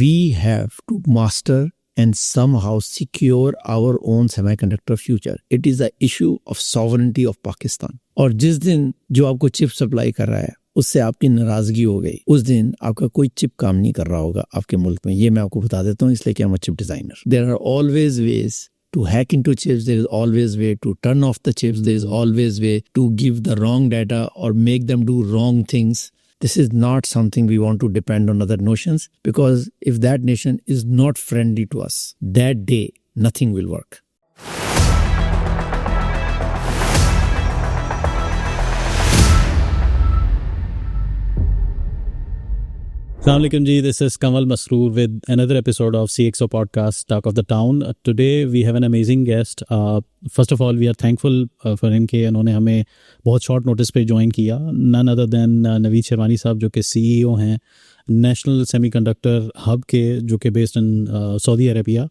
we have to master and somehow secure our own semiconductor future. It is the issue of sovereignty of Pakistan. और जिस दिन जो आपको chip supply कर रहा है उससे आपकी नाराजगी हो गई, उस दिन आपका कोई चिप काम नहीं कर रहा होगा आपके मुल्क में. ये मैं आपको बता देता हूँ, इसलिए कि I'm a chip designer. There are always ways to hack into chips. There is always way to turn off the chips. There is always way to give the wrong data or make them do wrong things. This is not something we want to depend on other nations, because if that nation is not friendly to us, that day nothing will work. Assalamu alaikum ji, this is Kamal Masroor with another episode of CXO podcast, Talk of the Town. Today we have an amazing guest. First of all, we are thankful for him कि उन्होंने हमें बहुत short notice पे join किया. None other than Naveed sherwani साहब, जो कि CEO हैं National Semiconductor Hub के, जो कि based in Saudi Arabia.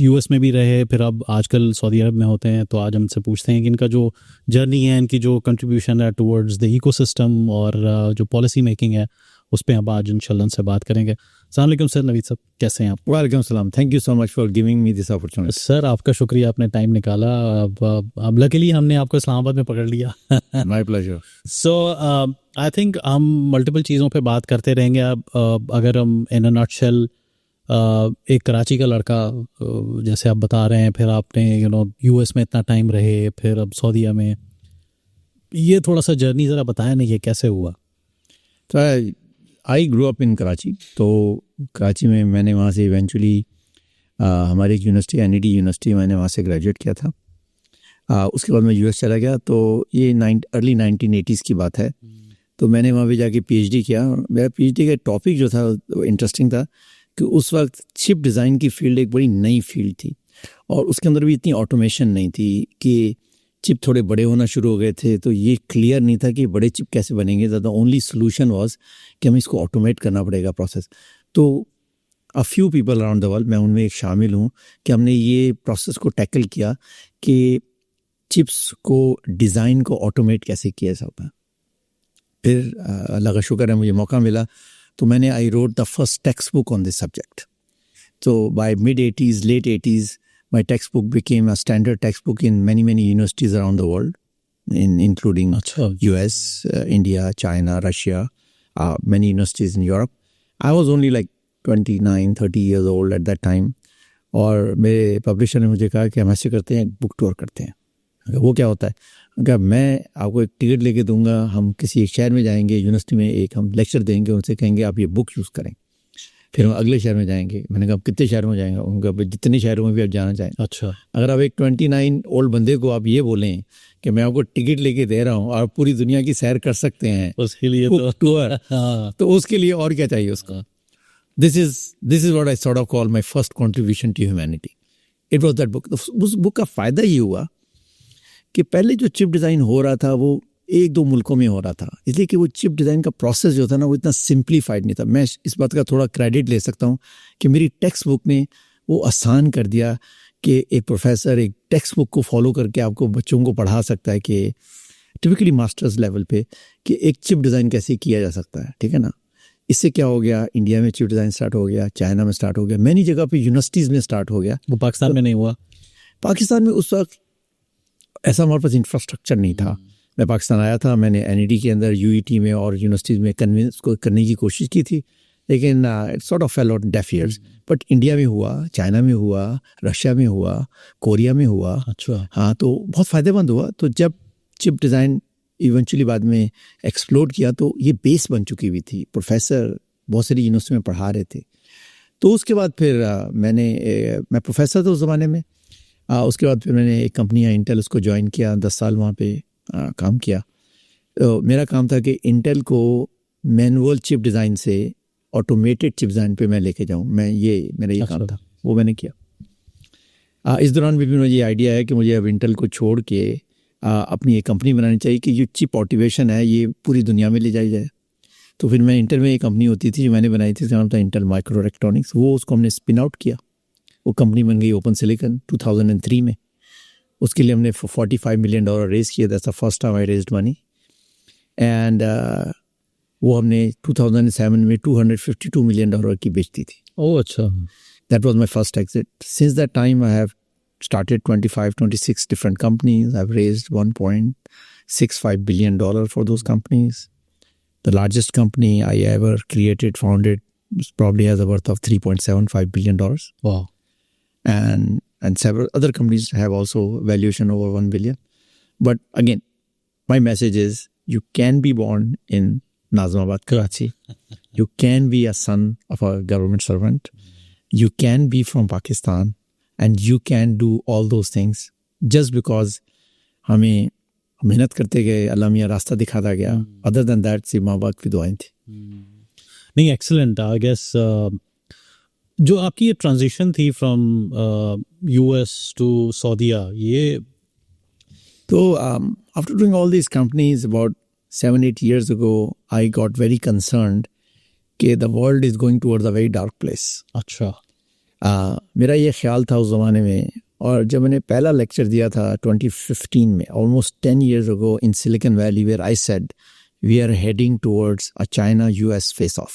US में भी रहे, फिर अब आजकल सऊदी अरब में होते हैं. तो आज हमसे पूछते हैं कि इनका जो जर्नी है, इनकी जो कंट्रीब्यूशन है टुवर्ड्स द इकोसिस्टम और जो पॉलिसी मेकिंग है, उस पर हम आज इंशाल्लाह से बात करेंगे. अस्सलाम वालेकुम सर, नवीद साहब कैसे हैं आप? वालेकुम सलाम. Thank you so much for giving me this opportunity. Sir आपका शुक्रिया, आपने टाइम निकाला. अब लकीली हमने आपको इस्लामाबाद में पकड़ लिया. My pleasure. So I think हम मल्टीपल चीज़ों पे बात करते रहेंगे. अब अगर हम इन अ नटशेल, एक कराची का लड़का जैसे आप बता रहे हैं, फिर आपने US में इतना टाइम रहे, फिर अब सऊदीया में, ये थोड़ा सा जर्नी ज़रा बताया ना, ये कैसे हुआ? तो I grow up in Karachi. तो कराची में मैंने वहाँ से इवेंचुअली हमारी एक यूनिवर्सिटी, NED यूनिवर्सिटी, मैंने वहाँ से ग्रेजुएट किया था. उसके बाद मैं US चला गया. तो ये अर्ली 1980s की बात है. तो मैंने वहाँ भी जाके PhD किया. मेरा PhD का टॉपिक जो था वो इंटरेस्टिंग था कि उस वक्त चिप डिज़ाइन की फील्ड एक बड़ी नई फील्ड थी और उसके अंदर भी इतनी ऑटोमेशन नहीं थी कि चिप थोड़े बड़े होना शुरू हो गए थे. तो ये क्लियर नहीं था कि बड़े चिप कैसे बनेंगे. द ओनली सोल्यूशन वाज कि हमें इसको ऑटोमेट करना पड़ेगा प्रोसेस. तो a few people around the world, मैं उनमें एक शामिल हूँ, कि हमने ये प्रोसेस को टैकल किया कि चिप्स को, डिज़ाइन को ऑटोमेट कैसे किया जाता. फिर अल्लाह का शुक्र है मुझे मौका मिला, तो मैंने I wrote the first text book on this subject. तो bye mid-80s, late 80s, my textbook became a standard textbook in many universities around the world, including US, India, China, Russia, many universities in Europe. I was only like 29-30 years old at that time. और मेरे publisher ने मुझे कहा कि हम ऐसे करते हैं, बुक टूर करते हैं. वो क्या होता है? क्या, मैं आपको एक टिकट लेके दूंगा, हम किसी एक शहर में जाएंगे, यूनिवर्सिटी में एक हम लेक्चर देंगे, उनसे कहेंगे आप ये बुक यूज़ करें. फिर हम अगले शहर में जाएंगे. मैंने कहा कितने शहरों में जाएंगे? उनका जितने शहरों में भी आप जाना चाहें. अच्छा. अगर आप एक 29 ओल्ड बंदे को आप ये बोलें कि मैं आपको टिकट लेके दे रहा हूँ और पूरी दुनिया की सैर कर सकते हैं, उसके लिए तो टूर, तो उसके लिए और क्या चाहिए उसका? This is what I sort of call my first contribution to humanity. It was that book. उस बुक का फ़ायदा ये हुआ कि पहले जो चिप डिज़ाइन हो रहा था वो 1-2 मुल्कों में हो रहा था, इसलिए कि वो चिप डिज़ाइन का प्रोसेस जो था ना, वो इतना सिंप्लीफाइड नहीं था. मैं इस बात का थोड़ा क्रेडिट ले सकता हूँ कि मेरी टेक्स्ट बुक ने वो आसान कर दिया कि एक प्रोफेसर एक टेक्स्ट बुक को फॉलो करके आपको बच्चों को पढ़ा सकता है कि टिपिकली मास्टर्स लेवल पे कि एक चिप डिज़ाइन कैसे किया जा सकता है. ठीक है ना. इससे क्या हो गया, इंडिया में चिप डिज़ाइन स्टार्ट हो गया, चाइना में स्टार्ट हो गया, मैनी जगह पे यूनिवर्सिटीज़ में स्टार्ट हो गया. वो पाकिस्तान में नहीं हुआ. पाकिस्तान में उस वक्त ऐसा हमारे पास इंफ्रास्ट्रक्चर नहीं था. मैं पाकिस्तान आया था, मैंने NED के अंदर UET में और यूनिवर्सिटीज़ में कन्विंस को करने की कोशिश की थी, लेकिन it sort of fell on def years. But India में हुआ, चाइना में हुआ, रशिया में हुआ, कोरिया में हुआ. अच्छा. हाँ, तो बहुत फ़ायदेमंद हुआ. तो जब चिप डिज़ाइन इवेंचुअली बाद में एक्सप्लोर किया तो ये बेस बन चुकी हुई थी. प्रोफेसर बहुत सारी यूनिवर्सिटी में पढ़ा रहे थे. तो उसके बाद फिर मैं प्रोफेसर था उस ज़माने में. उसके बाद फिर मैंने एक कंपनी है इंटेल, उसको ज्वाइन किया. 10 साल वहाँ पे काम किया. तो मेरा काम था कि इंटेल को मैनुअल चिप डिज़ाइन से ऑटोमेटेड चिप डिज़ाइन पे मैं लेके जाऊँ. मेरा ये काम था, वो मैंने किया. इस दौरान भी मुझे ये आइडिया है कि मुझे अब इंटेल को छोड़ के अपनी एक कंपनी बनानी चाहिए कि ये चिप ऑटोमेशन है ये पूरी दुनिया में ले जाई जाए. तो फिर मैं इंटेल में एक कंपनी होती थी जो मैंने बनाई थी, उसका नाम था इंटेल माइक्रो इलेक्ट्रॉनिक्स. वो उसको हमने स्पिन आउट किया. वो कंपनी बन गई ओपन सिलिकन 2003 में. उसके लिए हमने $45 million रेज किया. That's the first time I raised money. And वो हमने 2007 में $252 million की बेचती थी. ओह अच्छा. That was my first exit. Since that time, I have started 26 different companies. I've raised $1.65 billion for those companies. The largest company I ever created, founded, probably has a worth of $3.75 billion. Wow. And several other companies have also valuation over $1 billion. But again, my message is you can be born in Nazimabad, Karachi. You can be a son of a government servant. You can be from Pakistan and you can do all those things just because हमें मेहनत करते गए, अल्लाह मियाँ रास्ता दिखाता गया. Other than that, सिर्फ माँ बाप की दुआएं थी. नहीं, एक्सीलेंट. आई गेस जो आपकी ये ट्रांजिशन थी फ्रॉम यूएस टू सऊदीया, ये तो after doing all these companies about 7-8 years ago, I got very concerned कि the world is going towards a very dark place. अच्छा. मेरा ये ख्याल था उस ज़माने में, और जब मैंने पहला लेक्चर दिया था 2015 में, almost 10 years ago in Silicon Valley, where I said we are heading towards a China-US face-off.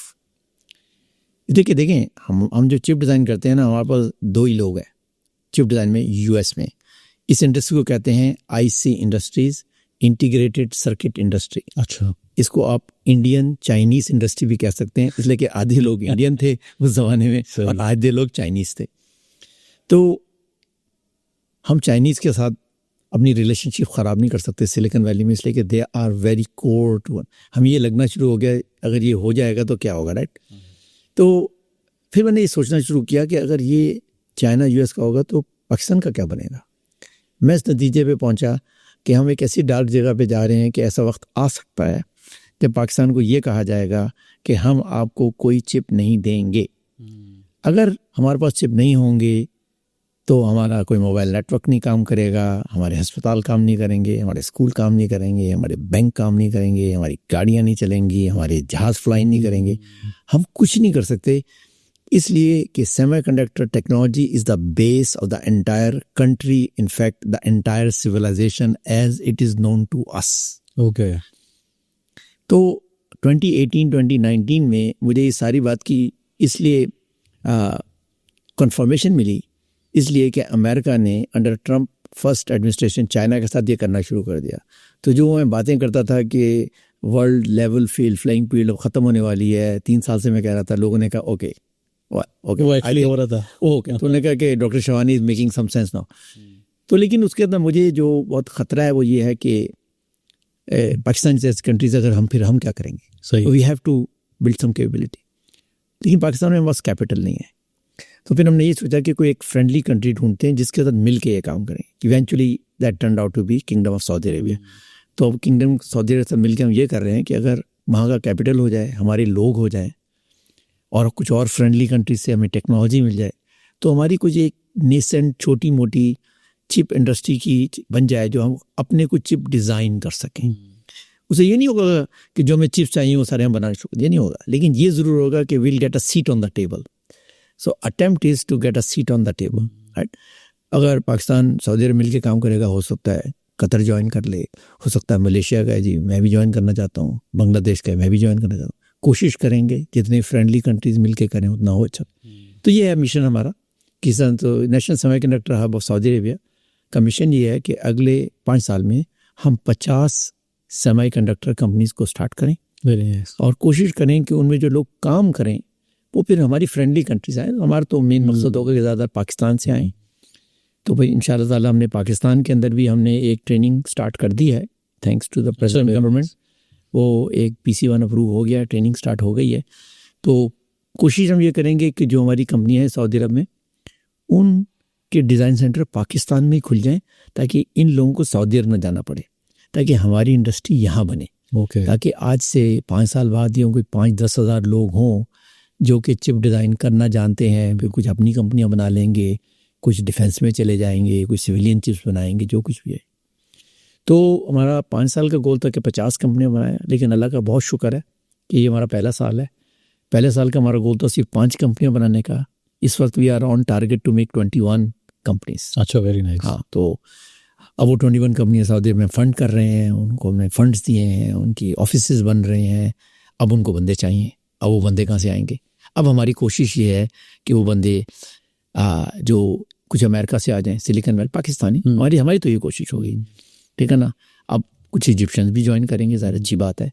देखें हम जो चिप डिज़ाइन करते हैं ना, हमारे पास 2 ही लोग हैं चिप डिज़ाइन में यूएस में. इस इंडस्ट्री को कहते हैं IC industries, integrated circuit industry. अच्छा. इसको आप इंडियन चाइनीज इंडस्ट्री भी कह सकते हैं, इसलिए कि आधे लोग इंडियन थे उस ज़माने में और आधे लोग चाइनीज़ थे. तो हम चाइनीज़ के साथ अपनी रिलेशनशिप ख़राब नहीं कर सकते सिलिकन वैली में, इसलिए कि they are very core to. हमें ये लगना शुरू हो गया अगर ये हो जाएगा तो क्या होगा, राइट. तो फिर मैंने ये सोचना शुरू किया कि अगर ये चाइना यूएस का होगा तो पाकिस्तान का क्या बनेगा. मैं इस नतीजे पे पहुंचा कि हम एक ऐसी डार्क जगह पे जा रहे हैं कि ऐसा वक्त आ सकता है जब पाकिस्तान को ये कहा जाएगा कि हम आपको कोई चिप नहीं देंगे. अगर हमारे पास चिप नहीं होंगे तो हमारा कोई मोबाइल नेटवर्क नहीं काम करेगा, हमारे अस्पताल काम नहीं करेंगे, हमारे स्कूल काम नहीं करेंगे, हमारे बैंक काम नहीं करेंगे, हमारी गाड़ियाँ नहीं चलेंगी, हमारे जहाज़ फ्लाई नहीं करेंगे, हम कुछ नहीं कर सकते. इसलिए कि semiconductor technology is the base of the entire country, in fact the entire civilisation as it is known to us. Okay. तो 2018-2019 में मुझे ये सारी बात की इसलिए कंफर्मेशन मिली, इसलिए कि अमेरिका ने under Trump first administration China के साथ ये करना शुरू कर दिया. तो जो मैं बातें करता था कि world level field flying field ख़त्म होने वाली है, 3 साल से मैं कह रहा था, लोगों ने कहा ओके वो एक्चुअली हो रहा था. ओके. तो उन्होंने कहा कि डॉक्टर शवानी is making some sense now. तो लेकिन उसके अंदर मुझे जो बहुत ख़तरा है वो ये है कि पाकिस्तान जैसे कंट्रीज अगर हम क्या करेंगे. सही. We have to build some capability. लेकिन पाकिस्तान में बस कैपिटल नहीं है. तो फिर हमने ये सोचा कि कोई एक फ्रेंडली कंट्री ढूंढते हैं जिसके साथ मिल के ये काम करें. Eventually that turned out to be kingdom of Saudi Arabia. तो अब किंगडम सऊदी अरेबिया से मिल के हम ये कर रहे हैं कि अगर वहाँ का कैपिटल हो जाए, हमारे लोग हो जाएं और कुछ और फ्रेंडली कंट्रीज से हमें टेक्नोलॉजी मिल जाए, तो हमारी कुछ एक नेसेंट छोटी मोटी चिप इंडस्ट्री की बन जाए जो हम अपने कुछ चिप डिज़ाइन कर सकें. उसे ये नहीं होगा कि जो हमें चिप्स चाहिए वो सारे हम बनाना शुरू, ये नहीं होगा, लेकिन ये ज़रूर होगा कि will get a seat on the table. So attempt is to get a seat on the table, right. अगर पाकिस्तान सऊदी अरब मिल के काम करेगा, हो सकता है कतर ज्वाइन कर ले, हो सकता है मलेशिया का है जी मैं भी ज्वाइन करना चाहता हूँ, बांग्लादेश का है मैं भी ज्वाइन करना चाहता हूँ. कोशिश करेंगे जितने फ्रेंडली कंट्रीज़ मिल के करें उतना हो अच्छा. तो ये है मिशन हमारा. किसान तो national semiconductor hub of Saudi Arabia का मिशन ये है कि अगले 5 साल में हम 50 सेमीकंडक्टर कंपनीज़ को स्टार्ट करें. और कोशिश करें कि उनमें जो लोग काम करें वो फिर हमारी फ्रेंडली कंट्रीज आए. हमारा तो मेन मकसद होगा कि ज़्यादा पाकिस्तान से आएँ. तो भाई इंशाल्लाह ताला हमने पाकिस्तान के अंदर भी हमने एक ट्रेनिंग स्टार्ट कर दी है thanks to the present government. वो एक PC1 अप्रूव हो गया, ट्रेनिंग स्टार्ट हो गई है. तो कोशिश हम ये करेंगे कि जो हमारी कंपनियाँ हैं सऊदी अरब में, उनके डिज़ाइन सेंटर पाकिस्तान में ही खुल जाएं ताकि इन लोगों को सऊदी अरब न जाना पड़े, ताकि हमारी इंडस्ट्री यहाँ बने. ताकि आज से 5 साल बाद ये कोई 5-10 हज़ार लोग हों जो कि चिप डिज़ाइन करना जानते हैं, फिर कुछ अपनी कंपनियाँ बना लेंगे, कुछ डिफेंस में चले जाएंगे, कुछ सिविलियन चिप्स बनाएंगे, जो कुछ भी है. तो हमारा 5 साल का गोल था कि 50 कंपनियाँ बनाएं, लेकिन अल्लाह का बहुत शुक्र है कि ये हमारा पहला साल है. पहले साल का हमारा गोल था सिर्फ 5 कंपनियाँ बनाने का. इस वक्त we are on target to make 21 companies. अच्छा, वेरी नाइस. हाँ, तो अब वो 21 कंपनियाँ सऊदी में फ़ंड कर रहे हैं, उनको हमने फंड्स दिए हैं, उनकी ऑफिसेज बन रहे हैं. अब उनको बंदे चाहिए। अब वो बंदे कहाँ से आएंगे? अब हमारी कोशिश ये है कि वो बंदे जो कुछ अमेरिका से आ जाएं, सिलिकन वैली, पाकिस्तानी, हमारी तो ये कोशिश होगी, ठीक है ना। अब कुछ इजिप्शियंस भी ज्वाइन करेंगे, ज़्यादा अच्छी बात है,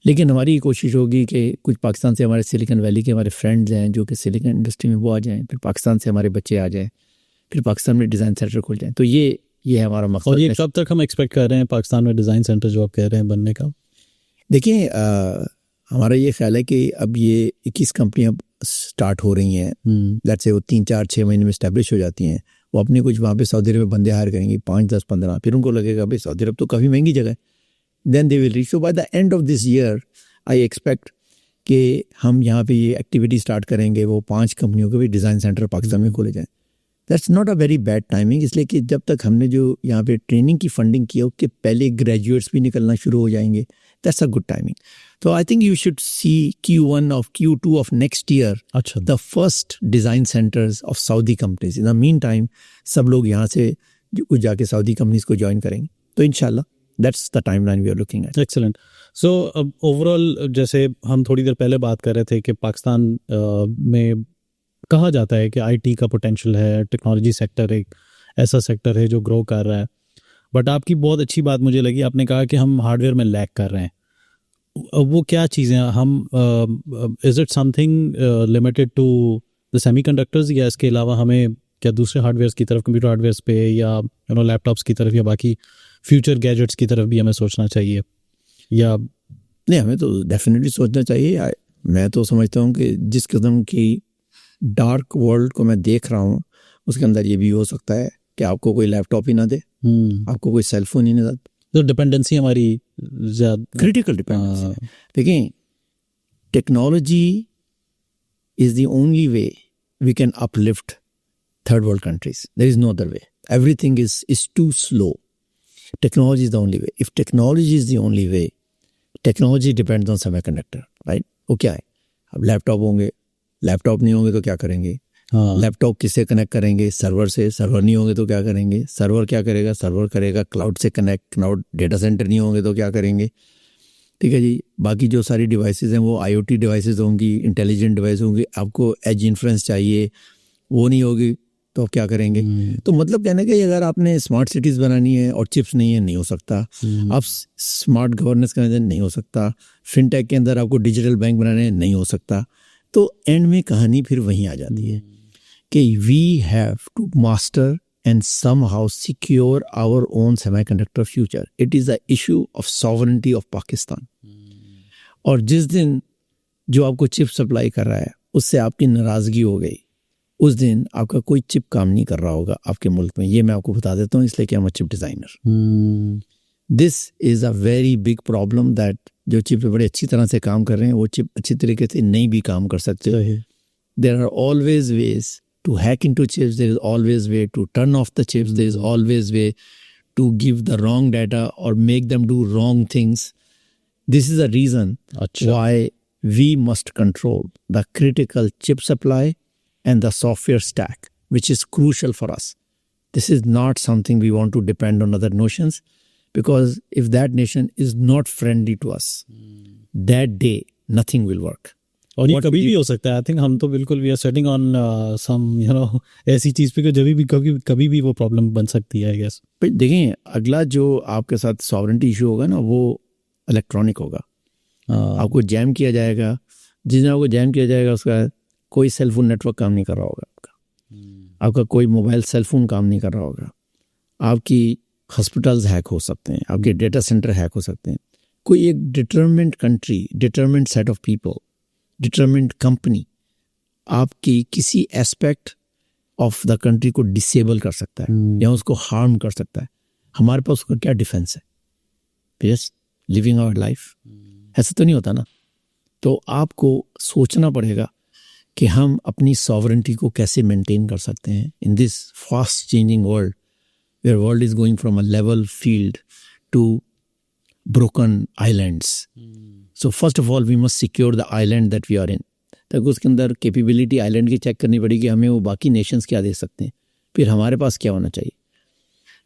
लेकिन हमारी कोशिश होगी कि कुछ पाकिस्तान से हमारे सिलिकन वैली के हमारे फ्रेंड्स हैं जो कि सिलिकन इंडस्ट्री में वो आ जाएं, फिर पाकिस्तान से हमारे बच्चे आ जाएं, फिर पाकिस्तान में डिज़ाइन सेंटर खुल जाएं। तो ये है हमारा मकसद। और ये कब तक हम एक्सपेक्ट कर रहे हैं पाकिस्तान में डिज़ाइन सेंटर जो आप कह रहे हैं बनने का? देखिए, हमारा ये ख्याल है कि अब ये 21 कंपनियाँ स्टार्ट हो रही हैं, लेट्स से वो 3, 4, 6 महीने में स्टैब्लिश हो जाती हैं। वो अपने कुछ वहाँ पे सऊदी अरब में बंदे हायर करेंगी, 5, 10, 15, फिर उनको लगेगा भाई सऊदी अरब तो काफ़ी महंगी जगह है, then they will reach. So by the end of this year I expect कि हम यहाँ पे ये एक्टिविटी स्टार्ट करेंगे, वो 5 कंपनियों के भी डिज़ाइन सेंटर पाकिस्तान में खोले जाएँ। That's not a very bad timing, इसलिए कि जब तक हमने जो यहाँ पे ट्रेनिंग की फंडिंग की है उसके पहले ग्रेजुएट्स भी निकलना शुरू हो जाएंगे, that's a good timing. So I think you should see Q1 of Q2 of next year, the first design centers of Saudi companies. In the meantime, सब लोग यहाँ से कुछ जाके Saudi companies को join करेंगे, तो इंशाल्लाह that's the timeline we are looking at. Excellent. So overall, जैसे हम थोड़ी देर पहले बात कर रहे थे कि पाकिस्तान में कहा जाता है कि IT का पोटेंशियल है, टेक्नोलॉजी सेक्टर एक ऐसा सेक्टर है जो ग्रो कर रहा है, बट आपकी बहुत अच्छी बात मुझे लगी, आपने कहा कि हम हार्डवेयर में लैग कर रहे हैं। वो क्या चीज़ें हम is it something limited to the semiconductors, या इसके अलावा हमें क्या दूसरे हार्डवेयर्स की तरफ, कंप्यूटर हार्डवेयर्स पे या लैपटॉप्स की तरफ या बाकी फ्यूचर गैजेट्स की तरफ भी हमें सोचना चाहिए? या नहीं, हमें तो डेफिनेटली सोचना चाहिए। मैं तो समझता हूँ कि जिस किस्म की डार्क वर्ल्ड को मैं देख रहा हूँ उसके अंदर ये भी हो सकता है कि आपको कोई लैपटॉप ही ना दे, आपको कोई सेलफोन ही ना दे, तो डिपेंडेंसी हमारी ज़्यादा, क्रिटिकल डिपेंडेंसी। देखिए, technology is the only way we can uplift third world countries, there is no other way. Everything is too slow, technology is the only way. If technology is the only way, technology depends on semiconductor, right. वो क्या है, अब laptop होंगे, laptop नहीं होंगे तो क्या करेंगे? लैपटॉप किससे कनेक्ट करेंगे? सर्वर से। सर्वर नहीं होंगे तो क्या करेंगे? सर्वर क्या करेगा? सर्वर करेगा क्लाउड से कनेक्ट। क्लाउड डेटा सेंटर नहीं होंगे तो क्या करेंगे? ठीक है जी। बाकी जो सारी डिवाइसेस हैं वो IoT डिवाइसेस होंगी, इंटेलिजेंट डिवाइस होंगी। आपको एज इन्फ्रेंस चाहिए, वो नहीं होगी तो क्या करेंगे? तो मतलब कहने का, अगर आपने स्मार्ट सिटीज़ बनानी है और चिप्स नहीं है, नहीं हो सकता। आप स्मार्ट गवर्नेंस करने नहीं हो सकता। फिनटेक के अंदर आपको डिजिटल बैंक बनाने नहीं हो सकता। तो एंड में कहानी फिर वहीं आ जाती है कि we have to master and somehow secure our own semiconductor future. It is the issue of sovereignty of Pakistan. और जिस दिन जो आपको चिप सप्लाई कर रहा है उससे आपकी नाराज़गी हो गई, उस दिन आपका कोई चिप काम नहीं कर रहा होगा आपके मुल्क में। ये मैं आपको बता देता हूँ, इसलिए कि I'm a chip designer. This is a very big problem that जो चिप पे बड़े अच्छी तरह से काम कर रहे हैं वो चिप अच्छी तरीके से नहीं भी काम कर सकते। There are always ways to hack into chips, there is always way to turn off the chips, there is always way to give the wrong data or make them do wrong things. This is the reason why we must control the critical chip supply and the software stack, which is crucial for us. This is not something we want to depend on other nations, because if that nation is not friendly to us, that day nothing will work. और ये कभी भी हो सकता है। I think हम तो बिल्कुल we are setting on some ऐसी चीज़ पे कि कभी भी वो प्रॉब्लम बन सकती है, आई गेस। देखिए, अगला जो आपके साथ सॉवरेंटी इशू होगा ना, वो इलेक्ट्रॉनिक होगा। आपको जैम किया जाएगा, जिस दिन आपको जैम किया जाएगा उसका कोई सेलफोन नेटवर्क काम नहीं कर रहा होगा, आपका कोई मोबाइल सेलफोन काम नहीं कर रहा होगा, आपकी हॉस्पिटल्स हैक हो सकते हैं, आपके डेटा सेंटर हैक हो सकते हैं। कोई एक determinant country, determinant set of people, determinant company आपकी किसी एस्पेक्ट ऑफ द कंट्री को डिसेबल कर सकता है या उसको हार्म कर सकता है। हमारे पास उसका क्या डिफेंस है? Just living our life. ऐसा तो नहीं होता ना। तो आपको सोचना पड़ेगा कि हम अपनी सॉवरेंटी को कैसे मेंटेन कर सकते हैं in this fast changing world, where world is going from a level field to broken islands. So first of all we must secure the island that we are in. तक उसके अंदर capability island की check करनी पड़ेगी, हमें वो बाकी Nations क्या दे सकते हैं, फिर हमारे पास क्या होना चाहिए।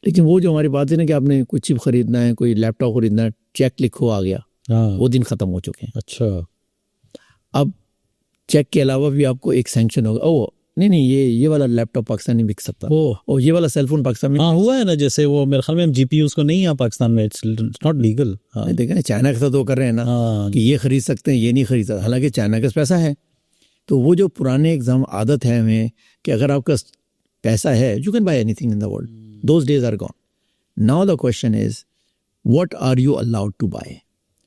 लेकिन वो जो हमारी बात है ना कि आपने कोई चिप खरीदना है, कोई लैपटॉप खरीदना है, चेक लिखो आ गया, वो दिन ख़त्म हो चुके हैं। अच्छा, अब चेक के अलावा भी आपको एक सैंक्शन होगा, ओ नहीं ये वाला लैपटॉप पाकिस्तान नहीं बिक सकता, ओ ये वाला सेलफोन पाकिस्तान में। हाँ हुआ है ना, जैसे वो मेरे ख्याल में GPUs को नहीं है पाकिस्तान में, इट्स नॉट लीगल। देखें ना चाइना के साथ वो कर रहे हैं ना कि ये खरीद सकते हैं ये नहीं खरीद सकते, हालांकि चाइना के पास पैसा है। तो वो जो पुराने एग्जाम आदत है हमें कि अगर आपका पैसा है you can buy anything in the world, those days are gone. Now the question is what are you allowed to buy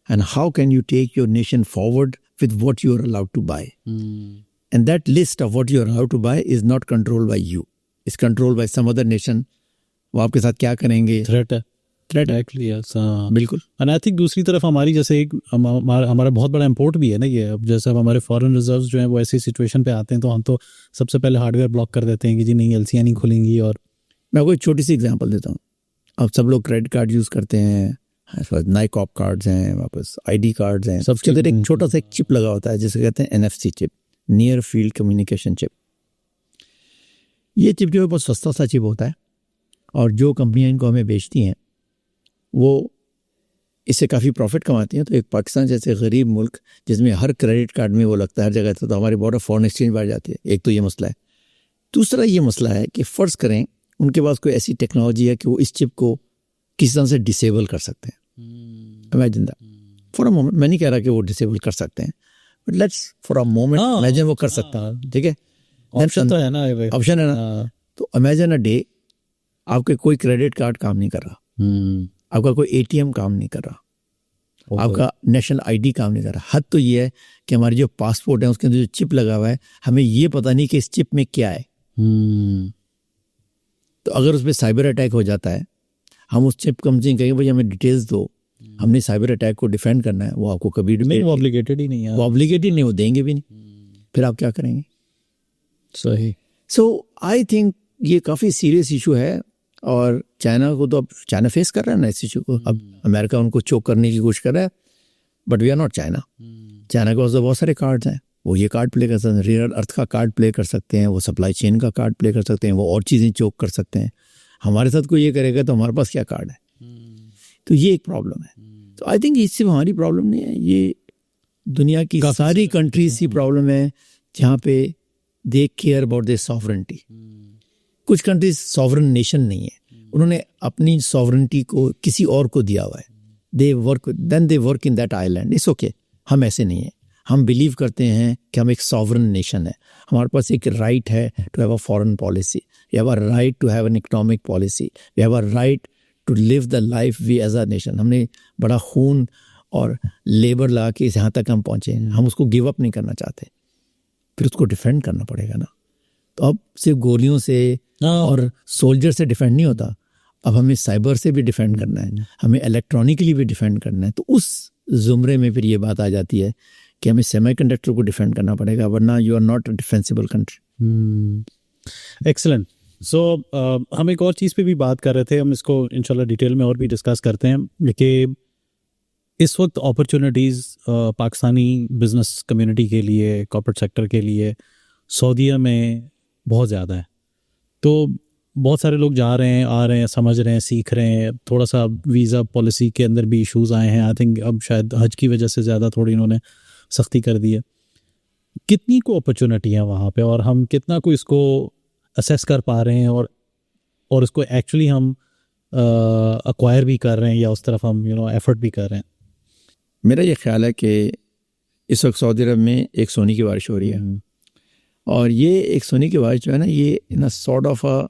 and how can you take your nation forward with what you are allowed to buy. And that list of what you are allowed to buy is not controlled by you. It's controlled by some other nation. वो आपके साथ क्या करेंगे? Threat है। Exactly, yes, बिल्कुल। And I think दूसरी तरफ हमारी जैसे एक हमारा बहुत बड़ा इम्पोर्ट भी है ना ये। अब जैसे अब हमारे फॉरेन रिजर्व्स जो हैं वो ऐसी सिचुएशन पे आते हैं तो हम तो सबसे पहले हार्डवेयर ब्लॉक कर देते हैं कि जी नहीं LC'याँ नहीं खुलेंगी। और मैं कोई छोटी सी एग्जांपल देता हूँ। अब सब लोग क्रेडिट कार्ड यूज़ करते हैं, नाइकॉप कार्ड्स हैं, वापस ID कार्ड्स हैं, सबके अंदर एक छोटा सा एक चिप लगा होता है जिसे कहते हैं NFC chip, near field communication chip. ये चिप जो है बहुत सस्ता सा चिप होता है और जो कंपनियां इनको हमें बेचती हैं वो इससे काफ़ी प्रॉफिट कमाती हैं। तो एक पाकिस्तान जैसे गरीब मुल्क जिसमें हर क्रेडिट कार्ड में वो लगता है हर जगह, तो हमारी बॉर्डर फॉरेन एक्सचेंज बढ़ जाती है। एक तो ये मसला है। दूसरा ये मसला है कि फ़र्ज़ करें उनके पास कोई ऐसी टेक्नोलॉजी है कि वो इस चिप को किसी तरह से डिसेबल कर सकते हैं। Imagine that for a moment. मैं नहीं कह रहा कि वो डिसेबल कर सकते हैं, but let's for a moment imagine वो कर सकता है। ठीक है, ऑप्शन तो है ना, ऑप्शन है ना। तो इमेजिन अ डे आपके कोई क्रेडिट कार्ड काम नहीं कर रहा, आपका कोई ATM काम नहीं कर रहा, आपका नेशनल ID काम नहीं कर रहा। हद तो ये है कि हमारी जो पासपोर्ट है उसके अंदर जो चिप लगा हुआ है हमें ये पता नहीं कि इस चिप में क्या है। तो अगर उस पर साइबर अटैक हो जाता है, हम उस चिप कंपनी कहेंगे भाई हमें डिटेल्स दो, हमने साइबर अटैक को डिफेंड करना है, वो आपको कभी वो ऑब्लिगेटेड ही नहीं है। वो ऑब्लिगेटेड नहीं, वो देंगे भी नहीं। फिर आप क्या करेंगे? सही। सो आई थिंक ये काफ़ी सीरियस इशू है और चाइना को तो अब चाइना फेस कर रहा है ना इस इशू को। अब अमेरिका उनको चोक करने की कोशिश कर रहा है, but we are not China. China के पास तो बहुत सारे कार्ड्स हैं, वो ये कार्ड प्ले कर सकते हैं, रेयर अर्थ का कार्ड प्ले कर सकते हैं, वो सप्लाई चेन का कार्ड प्ले कर सकते हैं, वो और चीज़ें चोक कर सकते हैं। हमारे साथ कोई ये करेगा तो हमारे पास क्या कार्ड है? तो ये एक प्रॉब्लम है। तो आई थिंक ये सिर्फ हमारी प्रॉब्लम नहीं है, ये दुनिया की सारी कंट्रीज की प्रॉब्लम है जहाँ पे they care about their sovereignty. कुछ कंट्रीज सॉवरन नेशन नहीं है, उन्होंने अपनी सॉवरेनिटी को किसी और को दिया हुआ है। They work in that island. It's okay. हम ऐसे नहीं है, हम बिलीव करते हैं कि हम एक सॉवरन नेशन है, हमारे पास एक राइट है to have a foreign policy, we have a right to have an economic policy, we have a right to live the life we as a nation. हमने बड़ा खून और लेबर लगा के यहाँ तक हम पहुँचे हैं, हम उसको गिव अप नहीं करना चाहते, फिर उसको डिफेंड करना पड़ेगा ना। तो अब सिर्फ गोलियों से और सोल्जर से डिफेंड नहीं होता, अब हमें साइबर से भी डिफेंड करना है, हमें इलेक्ट्रॉनिकली भी डिफेंड करना है। तो उस जुमरे में फिर ये बात आ जाती है कि हमें सेमीकंडक्टर को डिफेंड करना पड़ेगा, वरना you are not a defensible country. Excellent. So हम एक और चीज़ पे भी बात कर रहे थे, हम इसको इंशाल्लाह डिटेल में और भी डिस्कस करते हैं कि इस वक्त अपॉर्चुनिटीज़ पाकिस्तानी बिजनेस कम्युनिटी के लिए, कॉर्पोरेट सेक्टर के लिए सऊदीया में बहुत ज़्यादा है। तो बहुत सारे लोग जा रहे हैं, आ रहे हैं, समझ रहे हैं, सीख रहे हैं। थोड़ा सा वीज़ा पॉलिसी के अंदर भी इश्यूज़ आए हैं। आई थिंक अब शायद हज की वजह से ज़्यादा थोड़ी इन्होंने सख्ती कर दी है। कितनी को अपॉर्चुनिटी है वहाँ पे और हम कितना को इसको असेस कर पा रहे हैं और इसको एक्चुअली हम अक्वायर भी कर रहे हैं या उस तरफ हम एफर्ट भी कर रहे हैं? मेरा ये ख्याल है कि इस वक्त सऊदी अरब में एक सोने की बारिश हो रही है और ये एक सोने की बारिश जो है ना, ये in a sort of a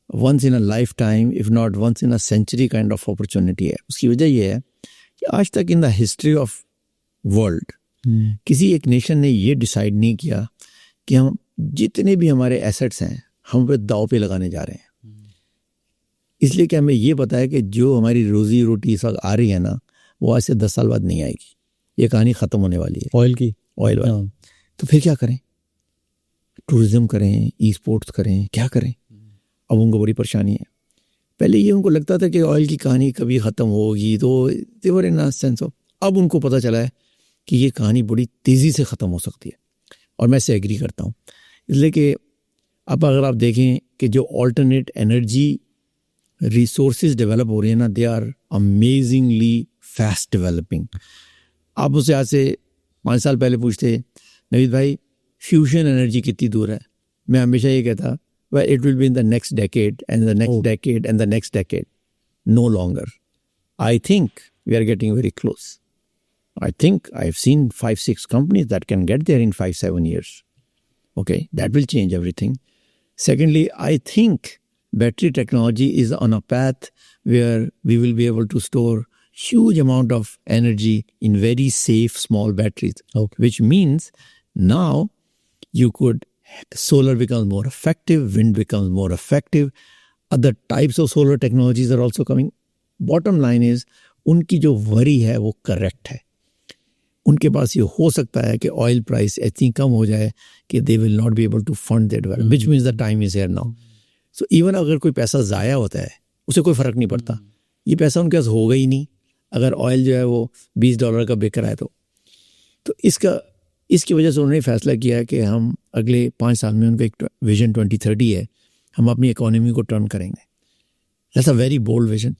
once in a life time if not once in a century kind of opportunity है। उसकी वजह ये है कि आज तक in the history of world किसी एक नेशन ने ये डिसाइड नहीं किया कि हम जितने भी हमारे एसेट्स हैं हम वे दाव पे लगाने जा रहे हैं। इसलिए कि हमें ये पता है कि जो हमारी रोज़ी रोटी इस वक्त आ रही है ना, वो आज से 10 साल बाद नहीं आएगी। ये कहानी ख़त्म होने वाली है ऑयल वाली। तो फिर क्या करें? टूरिज़्म करें, ई स्पोर्ट्स करें, क्या करें? अब उनको बड़ी परेशानी है। पहले ये उनको लगता था कि ऑयल की कहानी कभी ख़त्म होगी, तो देवर इन अ सेंस ऑफ, अब उनको पता चला है कि ये कहानी बड़ी तेज़ी से ख़त्म हो सकती है और मैं इससे एग्री करता हूँ। इसलिए कि अब अगर आप देखें कि जो ऑल्टरनेट एनर्जी रिसोर्सेज डेवलप हो रही है ना, they are amazingly fast developing. आप उसे आज से 5 साल पहले पूछते नवीद भाई फ्यूजन एनर्जी कितनी दूर है, मैं हमेशा ये कहता well it will be in the next decade and the next decade and the next decade, no longer. I think we are getting very close. I think I've seen 5-6 companies that can get there in 5-7 years. Okay, that will change everything. Secondly, I think battery technology is on a path where we will be able to store huge amount of energy in very safe small batteries, which means now you could solar becomes more effective, wind becomes more effective, other types of solar technologies are also coming. Bottom line is उनकी जो worry है वो correct है. उनके पास ये हो सकता है कि ऑयल प्राइस इतनी कम हो जाए कि they will not be able to fund that development, which means the time is here now. So even अगर कोई पैसा ज़ाया होता है उसे कोई फ़र्क नहीं पड़ता, ये पैसा उनके पास होगा ही नहीं अगर ऑयल जो है वो $20 का बिक रहा है. तो इसकी वजह से उन्होंने फैसला किया कि हम अगले 5 साल में, उनका एक विजन 2030 है, हम अपनी इकोनॉमी को टर्न करेंगे. That's a very bold vision.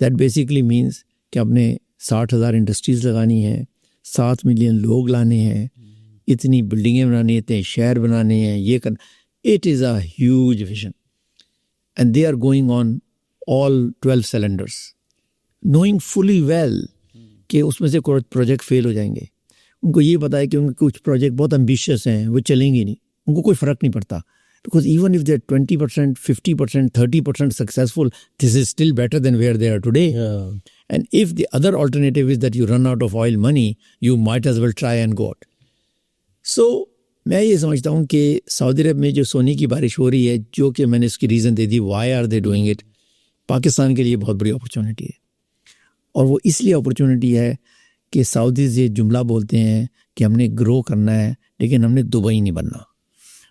That basically means कि अपने 60,000 इंडस्ट्रीज़ लगानी है, 7 मिलियन लोग लाने हैं, इतनी बिल्डिंगें बनानी है, इतने शहर बनाने हैं, ये करना. It is a huge vision and they are going on all 12 cylinders, knowing fully well कि उसमें से कोई प्रोजेक्ट फेल हो जाएंगे. उनको ये पता है कि उनके कुछ प्रोजेक्ट बहुत एम्बिशियस हैं, वो चलेंगे नहीं, उनको कोई फ़र्क नहीं पड़ता. Because even if they are 20%, 50%, 30% successful, this is still better than where they are today. And if the other alternative is that you run out of oil money, you might as well try and go out. So मैं ये समझता हूँ कि Saudi अरब में जो सोने की बारिश हो रही है, जो कि मैंने इसकी रीज़न दे दी why are they doing it, Pakistan के लिए बहुत बड़ी अपॉर्चुनिटी है. और वो इसलिए अपॉर्चुनिटी है कि सऊदीज़ ये जुमला बोलते हैं कि हमने ग्रो करना है लेकिन हमने दुबई नहीं बनना.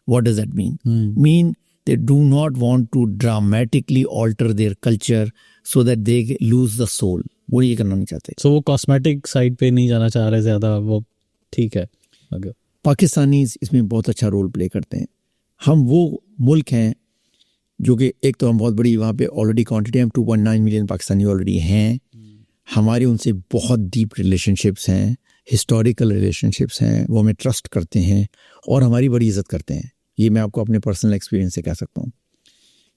What does that mean? Mean they do not want to dramatically alter their culture so that they lose the soul. वो ये करना नहीं चाहते. सो वो कॉस्मेटिक साइड पे नहीं जाना चाह रहे ज़्यादा, वो ठीक है. पाकिस्तानीज़ इसमें बहुत अच्छा रोल प्ले करते हैं. हम वो मुल्क हैं जो कि एक तो हम बहुत बड़ी वहाँ पे ऑलरेडी क्वांटिटी, हम 2.9 मिलियन पाकिस्तानी ऑलरेडी हैं. हमारे उनसे बहुत डीप रिलेशनशिप्स हैं, हिस्टोरिकल रिलेशनशिप्स हैं, वो हमें ट्रस्ट करते हैं और हमारी बड़ी इज़्ज़त करते हैं. ये मैं आपको अपने पर्सनल एक्सपीरियंस से कह सकता हूँ.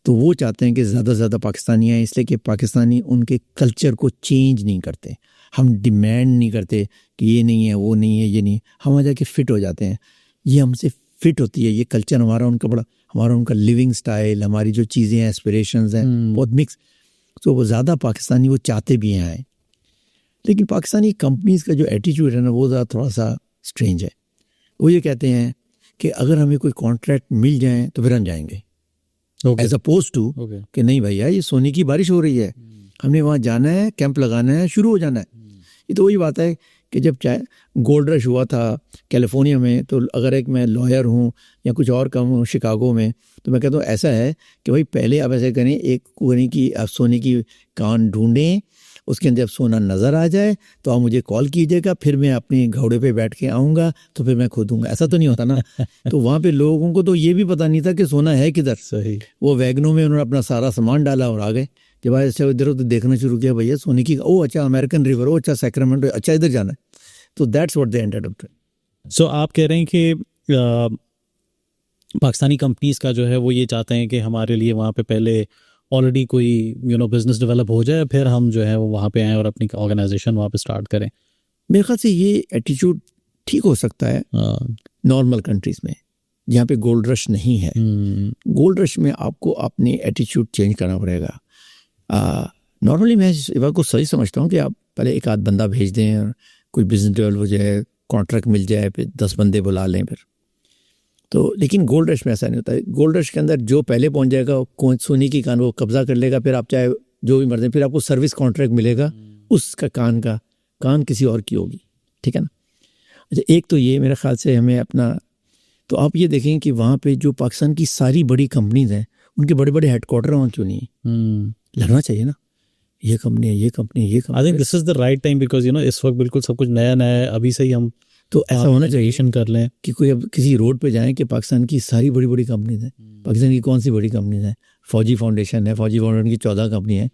तो वो चाहते हैं कि ज़्यादा से ज़्यादा पाकिस्तानी आए, इसलिए कि पाकिस्तानी उनके कल्चर को चेंज नहीं करते. हम डिमांड नहीं करते कि ये नहीं है, वो नहीं है, ये नहीं. हम वहाँ जाके फ़िट हो जाते हैं. ये हमसे फ़िट होती है, ये कल्चर हमारा उनका बड़ा, हमारा उनका लिविंग स्टाइल, हमारी जो चीज़ें हैं, एस्पिरेशंस हैं, बहुत मिक्स. तो वो ज़्यादा पाकिस्तानी वो चाहते भी हैं आए. लेकिन पाकिस्तानी कंपनीज़ का जो एटीट्यूड है ना, वो ज़रा थोड़ा सा स्ट्रेंज है. वो ये कहते हैं कि अगर हमें कोई कॉन्ट्रैक्ट मिल जाए तो फिर हम जाएंगे, एज अपोज टू कि नहीं भैया ये सोने की बारिश हो रही है, हमने वहाँ जाना है, कैंप लगाना है, शुरू हो जाना है. ये तो वही बात है कि जब चाहे गोल्ड रश हुआ था कैलिफोर्निया में, तो अगर एक मैं लॉयर हूँ या कुछ और काम हूँ शिकागो में, तो मैं कहता हूँ ऐसा है कि भाई पहले आप ऐसे करें, एक कोने की आप सोने की कान ढूंढें, उसके अंदर जब सोना नज़र आ जाए तो आप मुझे कॉल कीजिएगा, फिर मैं अपने घोड़े पे बैठ के आऊँगा, तो फिर मैं खोदूँगा. ऐसा तो नहीं होता ना. तो वहाँ पे लोगों को तो ये भी पता नहीं था कि सोना है किधर. सही. वो वैगनों में उन्होंने अपना सारा सामान डाला और आ गए. जब ऐसे इधर उधर देखना शुरू किया, भैया सोने की, ओ अच्छा अमेरिकन रिवर, ओ अच्छा सैक्रामेंटो, अच्छा इधर जाना है. तो that's what they ended up. So आप कह रहे हैं कि पाकिस्तानी कंपनीज का जो है वो ये चाहते हैं कि हमारे लिए वहाँ पे पहले ऑलरेडी कोई बिजनेस डेवलप हो जाए, फिर हम जो है वो वहाँ पे आएँ और अपनी ऑर्गेनाइजेशन वहाँ पे स्टार्ट करें. मेरे ख्याल से ये एटीट्यूड ठीक हो सकता है नॉर्मल कंट्रीज़ में जहाँ पे गोल्ड रश नहीं है. गोल्ड रश में आपको अपनी एटीट्यूड चेंज करना पड़ेगा. नॉर्मली मैं इस बात को सही समझता हूँ कि आप पहले एक आध बंदा भेज दें और कोई बिजनेस डेवलप हो जाए, कॉन्ट्रैक्ट मिल जाए, फिर 10 बंदे बुला लें फिर. तो लेकिन गोल्ड रश में ऐसा नहीं होता है. गोल्ड रश के अंदर जो पहले पहुंच जाएगा कौन सोने की कान वो कब्जा कर लेगा, फिर आप चाहे जो भी मर्जी, फिर आपको सर्विस कॉन्ट्रैक्ट मिलेगा, उसका कान किसी और की होगी. ठीक है ना. अच्छा, एक तो ये मेरे ख्याल से हमें अपना, तो आप ये देखें कि वहाँ पे जो पाकिस्तान की सारी बड़ी कंपनीज हैं उनके बड़े बड़े हेडक्वार्टर वहाँ क्यों नहीं है? लगना चाहिए ना, ये कंपनी है, ये कंपनी है, ये company. I think this is the right time, because इस वक्त बिल्कुल सब कुछ नया नया है. अभी से ही हम तो ऐसा होना चाहिए कर लें कि कोई अब किसी रोड पे जाएं कि पाकिस्तान की सारी बड़ी बड़ी कंपनीज हैं. पाकिस्तान की कौन सी बड़ी कंपनीज हैं? फौजी फाउंडेशन है, फौजी फाउंडेशन की 14 कंपनी है.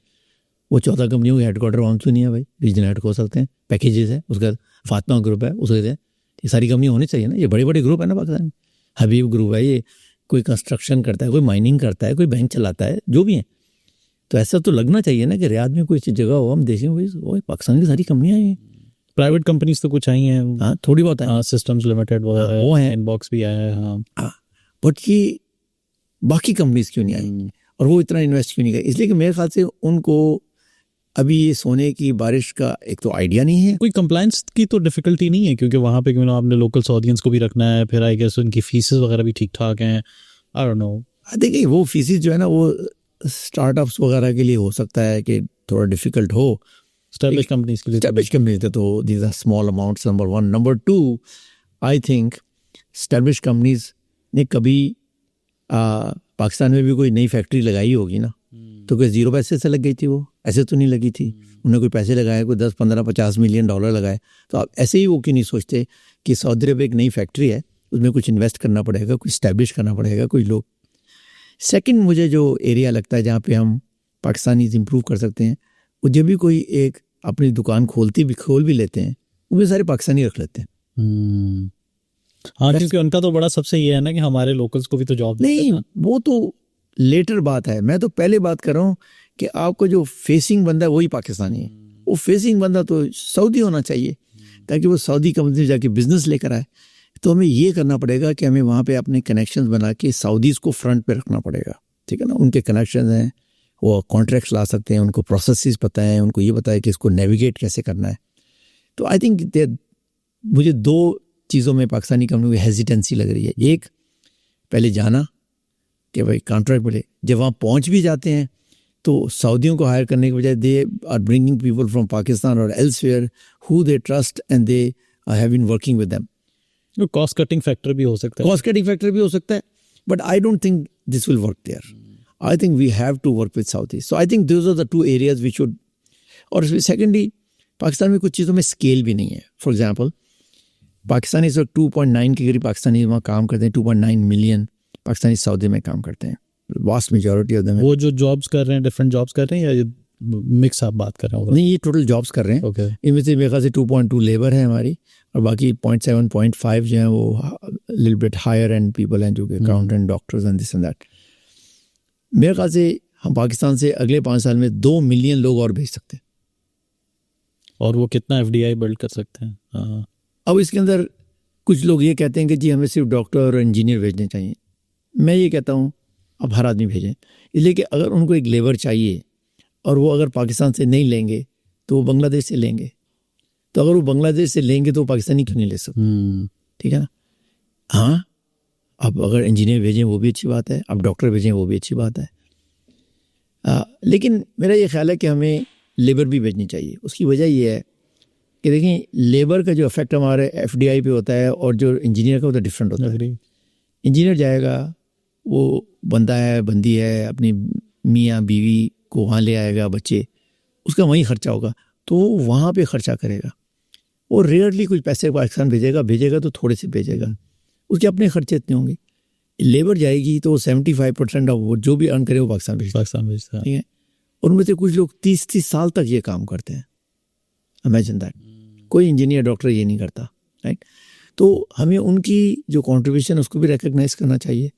वो 14 कंपनियों के हेडक्वार्टर वहाँ क्यों नहीं है भाई? रीजनल हेड हो सकते हैं. पैकेजेस है, उसका फातिमा ग्रुप है, उसके ये सारी कंपनी होनी चाहिए ना, ये बड़े बड़े ग्रुप है ना पाकिस्तान में। हबीब ग्रुप है, ये कोई कंस्ट्रक्शन करता है, कोई माइनिंग करता है, कोई बैंक चलाता है, जो भी है। तो ऐसा तो लगना चाहिए ना कि रियाद में कोई ऐसी जगह हो, हम देखें वो पाकिस्तान की सारी कंपनियां हैं। प्राइवेट कंपनीज तो कुछ आई हैं, हाँ थोड़ी बहुत है, सिस्टम्स लिमिटेड वो है, इनबॉक्स भी आया है। हाँ बट ये बाकी कंपनीज क्यों नहीं आई और वो इतना इन्वेस्ट क्यों नहीं करे? इसलिए कि मेरे ख्याल से उनको अभी ये सोने की बारिश का एक तो आइडिया नहीं है। कोई कंप्लायंस की तो डिफिकल्टी नहीं है, क्योंकि वहाँ पे आपने लोकल ऑडियंस को भी रखना है, फिर आई गेस उनकी फीसेस वगैरह भी ठीक ठाक हैं। आई डोंट नो, देखिए वो फीसेस जो है ना वो स्टार्टअप्स वगैरह के लिए हो सकता है कि थोड़ा डिफिकल्ट हो, एस्टैब्लिश कंपनीज के लिए। एस्टैब्लिश कंपनीज तो these are small amounts, number one. Number two, I think establish companies ने कभी पाकिस्तान में भी कोई नई फैक्ट्री लगाई होगी ना, तो कोई जीरो पैसे से लग गई थी? वो ऐसे तो नहीं लगी थी। उन्होंने कोई पैसे लगाए, कोई 10, 15, 50 मिलियन डॉलर लगाए। तो आप ऐसे ही वो क्यों नहीं सोचते कि सऊदी अरब एक नई फैक्ट्री है, उसमें कुछ इन्वेस्ट करना पड़ेगा, कुछ इस्टेब्लिश करना पड़ेगा, कोई लोग। सेकंड, मुझे जो एरिया लगता है जहाँ पे हम पाकिस्तानीज इम्प्रूव कर सकते हैं, वो जब भी कोई एक अपनी दुकान खोल भी लेते हैं, वो सारे पाकिस्तानी रख लेते हैं। हाँ, क्योंकि उनका तो बड़ा सबसे ये है ना कि हमारे लोकल्स को भी तो जॉब नहीं, वो तो लेटर बात है। मैं तो पहले बात कर रहा हूँ कि आपको जो फेसिंग बंदा है वही पाकिस्तानी है। वो फेसिंग बंदा तो सऊदी होना चाहिए, ताकि वो सऊदी कंपनी में जाके बिजनेस लेकर आए। तो हमें ये करना पड़ेगा कि हमें वहाँ पे अपने कनेक्शंस बना के सऊदीज को फ्रंट पे रखना पड़ेगा, ठीक है ना। उनके कनेक्शंस हैं, वो कॉन्ट्रैक्ट्स ला सकते हैं, उनको प्रोसेसेस पता है, उनको ये पता है कि इसको नेविगेट कैसे करना है। तो आई थिंक मुझे दो चीज़ों में पाकिस्तानी कंपनी की हेजिटेंसी लग रही है। एक, पहले जाना कि भाई कॉन्ट्रैक्ट मिले, जब वहाँ पहुँच भी जाते हैं तो सऊदियों को हायर करने के बजाय they are bringing people from Pakistan और elsewhere who they trust and they have been working with them. Cost cutting factor भी हो सकता है, कॉस्ट कटिंग फैक्टर भी हो सकता है, but I don't think this will work there. I think we have to work with south. So I think those are the two areas we should. और secondly, Pakistan में कुछ चीज़ों में स्केल भी नहीं है। फॉर एग्जाम्पल, पाकिस्तानी इस वक्त 2.9 के करीब पाकिस्तानी वहाँ काम करते हैं। 2.9 मिलियन पाकिस्तानी सऊदी में काम करते हैं, वास्ट मेजॉरिटी ऑफ देम। वो जो जॉब्स कर रहे हैं, डिफरेंट जॉब्स कर रहे हैं, या ये मिक्स आप बात कर रहे हैं? नहीं, ये टोटल जॉब्स कर रहे हैं। Okay. इनमें से मेरे ख्याल से 2.2 लेबर है हमारी, और बाकी 0.7, 0.5 जो है वो little bit higher and people हैं, जो कि accountant, doctors and this and that. मेरे ख्याल से हम पाकिस्तान से अगले 5 साल में 2 मिलियन लोग और भेज सकते हैं। और वो कितना FDI बिल्ड कर सकते हैं? हाँ। अब इसके अंदर कुछ लोग ये कहते हैं कि जी हमें सिर्फ डॉक्टर और इंजीनियर भेजने चाहिए। मैं ये कहता हूँ अब हर आदमी भेजें, इसलिए कि अगर उनको एक लेबर चाहिए और वो अगर पाकिस्तान से नहीं लेंगे तो वो बांग्लादेश से लेंगे। तो अगर वो बांग्लादेश से लेंगे तो वो पाकिस्तानी क्यों नहीं ले सकते? ठीक है ना। हाँ, अब अगर इंजीनियर भेजें वो भी अच्छी बात है, अब डॉक्टर भेजें वो भी अच्छी बात है। लेकिन मेरा ये ख्याल है कि हमें लेबर भी भेजनी चाहिए। उसकी वजह ये है कि देखें, लेबर का जो इफेक्ट हमारे FDI पे होता है और जो इंजीनियर का होता है डिफरेंट होता है। इंजीनियर जाएगा, वो बंदा है, बंदी है, अपनी मियाँ बीवी को वहाँ ले आएगा, बच्चे, उसका वहीं खर्चा होगा, तो वो वहाँ पे खर्चा करेगा। और रेयरली कुछ पैसे पाकिस्तान भेजेगा तो थोड़े से भेजेगा, उसके अपने खर्चे इतने होंगे। लेबर जाएगी तो 75% ऑफ वो जो भी अर्न करे वो पाकिस्तान भेजता है, ठीक है। और उनमें से कुछ लोग 30 साल तक ये काम करते हैं। Imagine that. कोई इंजीनियर डॉक्टर ये नहीं करता, राइट। तो हमें उनकी जो कंट्रीब्यूशन उसको भी रिकग्नाइज करना चाहिए।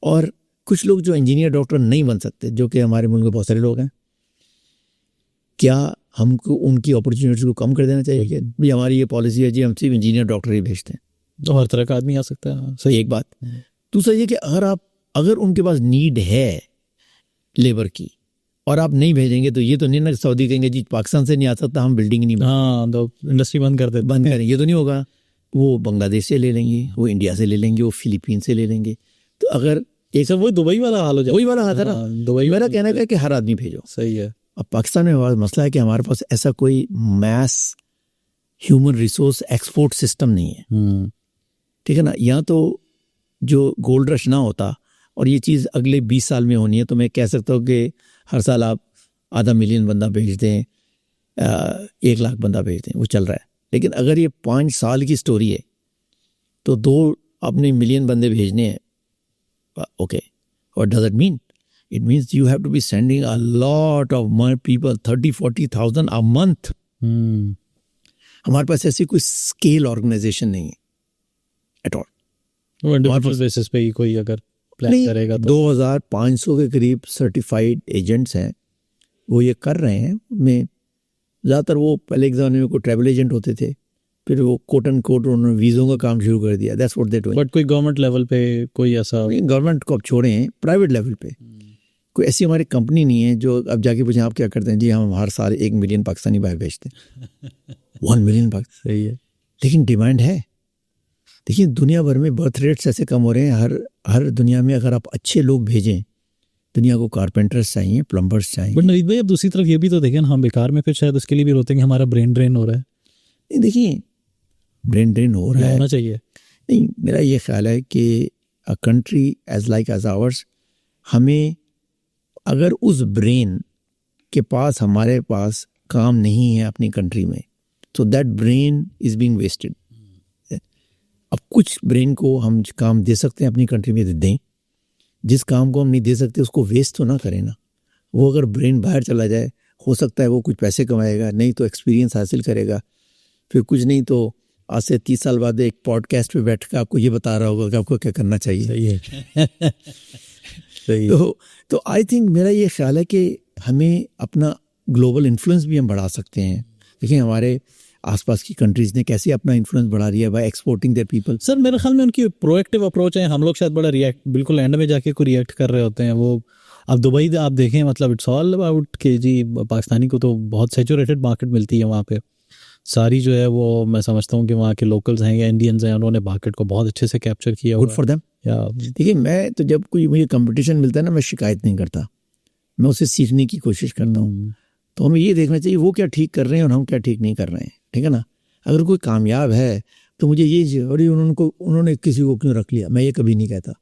और कुछ लोग जो इंजीनियर डॉक्टर नहीं बन सकते, जो कि हमारे मुल्क में बहुत सारे लोग हैं, क्या हमको उनकी अपॉर्चुनिटीज को कम कर देना चाहिए? कि भाई हमारी ये पॉलिसी है जी, हम सिर्फ इंजीनियर डॉक्टर ही भेजते हैं, तो हर तरह का आदमी आ सकता है। सही, एक बात। दूसरा ये कि अगर उनके पास नीड है लेबर की और आप नहीं भेजेंगे तो ये तो नहीं ना सऊदी कहेंगे जी पाकिस्तान से नहीं आ सकता, हम बिल्डिंग नहीं, हाँ, तो इंडस्ट्री बंद करेंगे। ये तो नहीं होगा। वो बांग्लादेश से ले लेंगे, वो इंडिया से ले लेंगे, वो फिलीपीन से ले लेंगे। तो अगर एक सब वही दुबई वाला हाल हो जाए, वही वाला हाल है ना। दुबई मेरा कहना है कि हर आदमी भेजो। सही है। अब पाकिस्तान में मसला है कि हमारे पास ऐसा कोई mass human resource export system नहीं है, ठीक है ना। यहाँ तो जो गोल्ड रश ना होता और ये चीज़ अगले 20 साल में होनी है, तो मैं कह सकता हूँ कि हर साल आप 0.5 मिलियन बंदा भेज दें, 1 लाख बंदा भेज दें, वो चल रहा है। लेकिन अगर ये 5 साल की स्टोरी है तो 2 अपने मिलियन बंदे भेजने हैं। Okay, what does it mean? It means you have to be sending a lot of more people, 30,000-40,000 a month. हमारे पास ऐसी कोई स्केल ऑर्गेनाइजेशन नहीं है, एट ऑल। इंडिविजुअल बेसिस पे ही कोई अगर प्लान करेगा तो 2500 के करीब सर्टिफाइड एजेंट्स हैं, वो ये कर रहे हैं। उनमें ज़्यादातर वो पहले एक ज़माने में कोई ट्रैवल एजेंट होते थे, फिर वो कोट एंड कोट उन्होंने वीज़ों का काम शुरू कर दिया। That's what they doing. But कोई गवर्नमेंट लेवल पे कोई ऐसा, गवर्नमेंट को अब छोड़ें, प्राइवेट लेवल पे कोई ऐसी हमारी कंपनी नहीं है जो अब जाके पूछें आप क्या करते हैं, जी हम हर साल 1 मिलियन पाकिस्तानी बाहर भेजते हैं। 1 मिलियन पाकिस्तान, सही है। लेकिन डिमांड है। देखिए दुनिया भर में बर्थ रेट्स ऐसे कम हो रहे हैं, हर दुनिया में अगर आप अच्छे लोग भेजें, दुनिया को कारपेंटर्स चाहिए, प्लम्बर्स चाहिए। बट नवीद भाई अब दूसरी तरफ ये भी तो देखें, हम बेकार में फिर शायद उसके लिए भी रोते हैं कि हमारा ब्रेन ड्रेन हो रहा है। नहीं देखिए, ब्रेन ड्रेन हो रहा है, होना चाहिए। नहीं, मेरा ये ख्याल है कि a country as like as ours, हमें अगर उस ब्रेन के पास हमारे पास काम नहीं है अपनी कंट्री में, तो that brain is being wasted. अब कुछ ब्रेन को हम काम दे सकते हैं अपनी कंट्री में, दें। जिस काम को हम नहीं दे सकते उसको वेस्ट तो ना करें ना। वो अगर ब्रेन बाहर चला जाए, हो सकता है वो कुछ पैसे कमाएगा, नहीं तो एक्सपीरियंस हासिल करेगा, फिर कुछ नहीं तो आज से 30 साल बाद एक पॉडकास्ट पे बैठ कर आपको ये बता रहा होगा कि आपको क्या करना चाहिए। सही है। सही है। तो आई थिंक मेरा ये ख्याल है कि हमें अपना ग्लोबल इन्फ्लुएंस भी हम बढ़ा सकते हैं। देखिए हमारे आसपास की कंट्रीज़ ने कैसे अपना इन्फ्लुएंस बढ़ा दिया by exporting their people. Sir मेरे ख्याल में उनकी प्रोएक्टिव अप्रोच है, हम लोग शायद बड़ा बिल्कुल एंड में जाके कोई रिएक्ट कर रहे होते हैं। वो अब दुबई आप देखें, मतलब इट्स ऑल अबाउट कि जी पाकिस्तानी को तो बहुत सैचुरेटेड मार्केट मिलती है वहाँ पे। सारी जो है वो मैं समझता हूँ कि वहाँ के लोकल्स हैं या इंडियंस हैं, उन्होंने मार्केट को बहुत अच्छे से कैप्चर किया। Good for them. देखिए मैं तो जब कोई मुझे कंपटीशन मिलता है ना, मैं शिकायत नहीं करता, मैं उसे सीखने की कोशिश करता हूँ। तो हमें ये देखना चाहिए वो क्या ठीक कर रहे हैं और हम क्या ठीक नहीं कर रहे हैं, ठीक है ना। अगर कोई कामयाब है तो मुझे ये अरे उन्होंने किसी को क्यों रख लिया, मैं ये कभी नहीं कहता।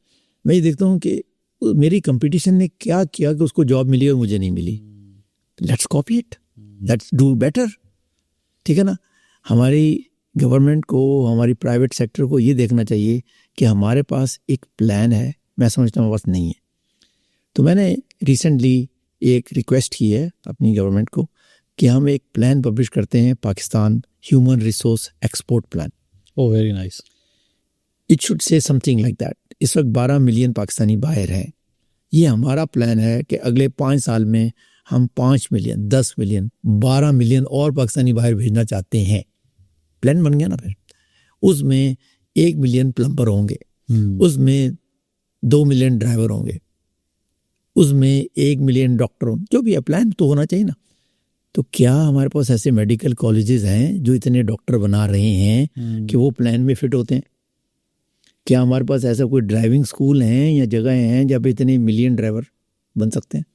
मैं ये देखता हूँ कि मेरी कंपटीशन ने क्या किया कि उसको जॉब मिली और मुझे नहीं मिली। Let's copy it, let's do better, ठीक है ना। हमारी गवर्नमेंट को, हमारी प्राइवेट सेक्टर को ये देखना चाहिए कि हमारे पास एक प्लान है। मैं समझता हूँ हमारे पास नहीं है। तो मैंने रिसेंटली एक रिक्वेस्ट की है अपनी गवर्नमेंट को कि हम एक प्लान पब्लिश करते हैं, Pakistan human resource export plan. Oh very nice. It should say something like that. इस वक्त 12 मिलियन पाकिस्तानी बाहर हैं। ये हमारा प्लान है कि अगले 5 साल में हम 5 मिलियन, 10 मिलियन, 12 मिलियन और पाकिस्तानी बाहर भेजना चाहते हैं। प्लान बन गया ना। फिर उसमें 1 मिलियन प्लम्बर होंगे, उसमें 2 मिलियन ड्राइवर होंगे, उसमें 1 मिलियन डॉक्टर होंगे। जो भी है प्लान तो होना चाहिए ना। तो क्या हमारे पास ऐसे मेडिकल कॉलेजेस हैं जो इतने डॉक्टर बना रहे हैं कि वो प्लान में फिट होते हैं? क्या हमारे पास ऐसा कोई ड्राइविंग स्कूल हैं या जगह हैं जहाँ पे इतने मिलियन ड्राइवर बन सकते हैं?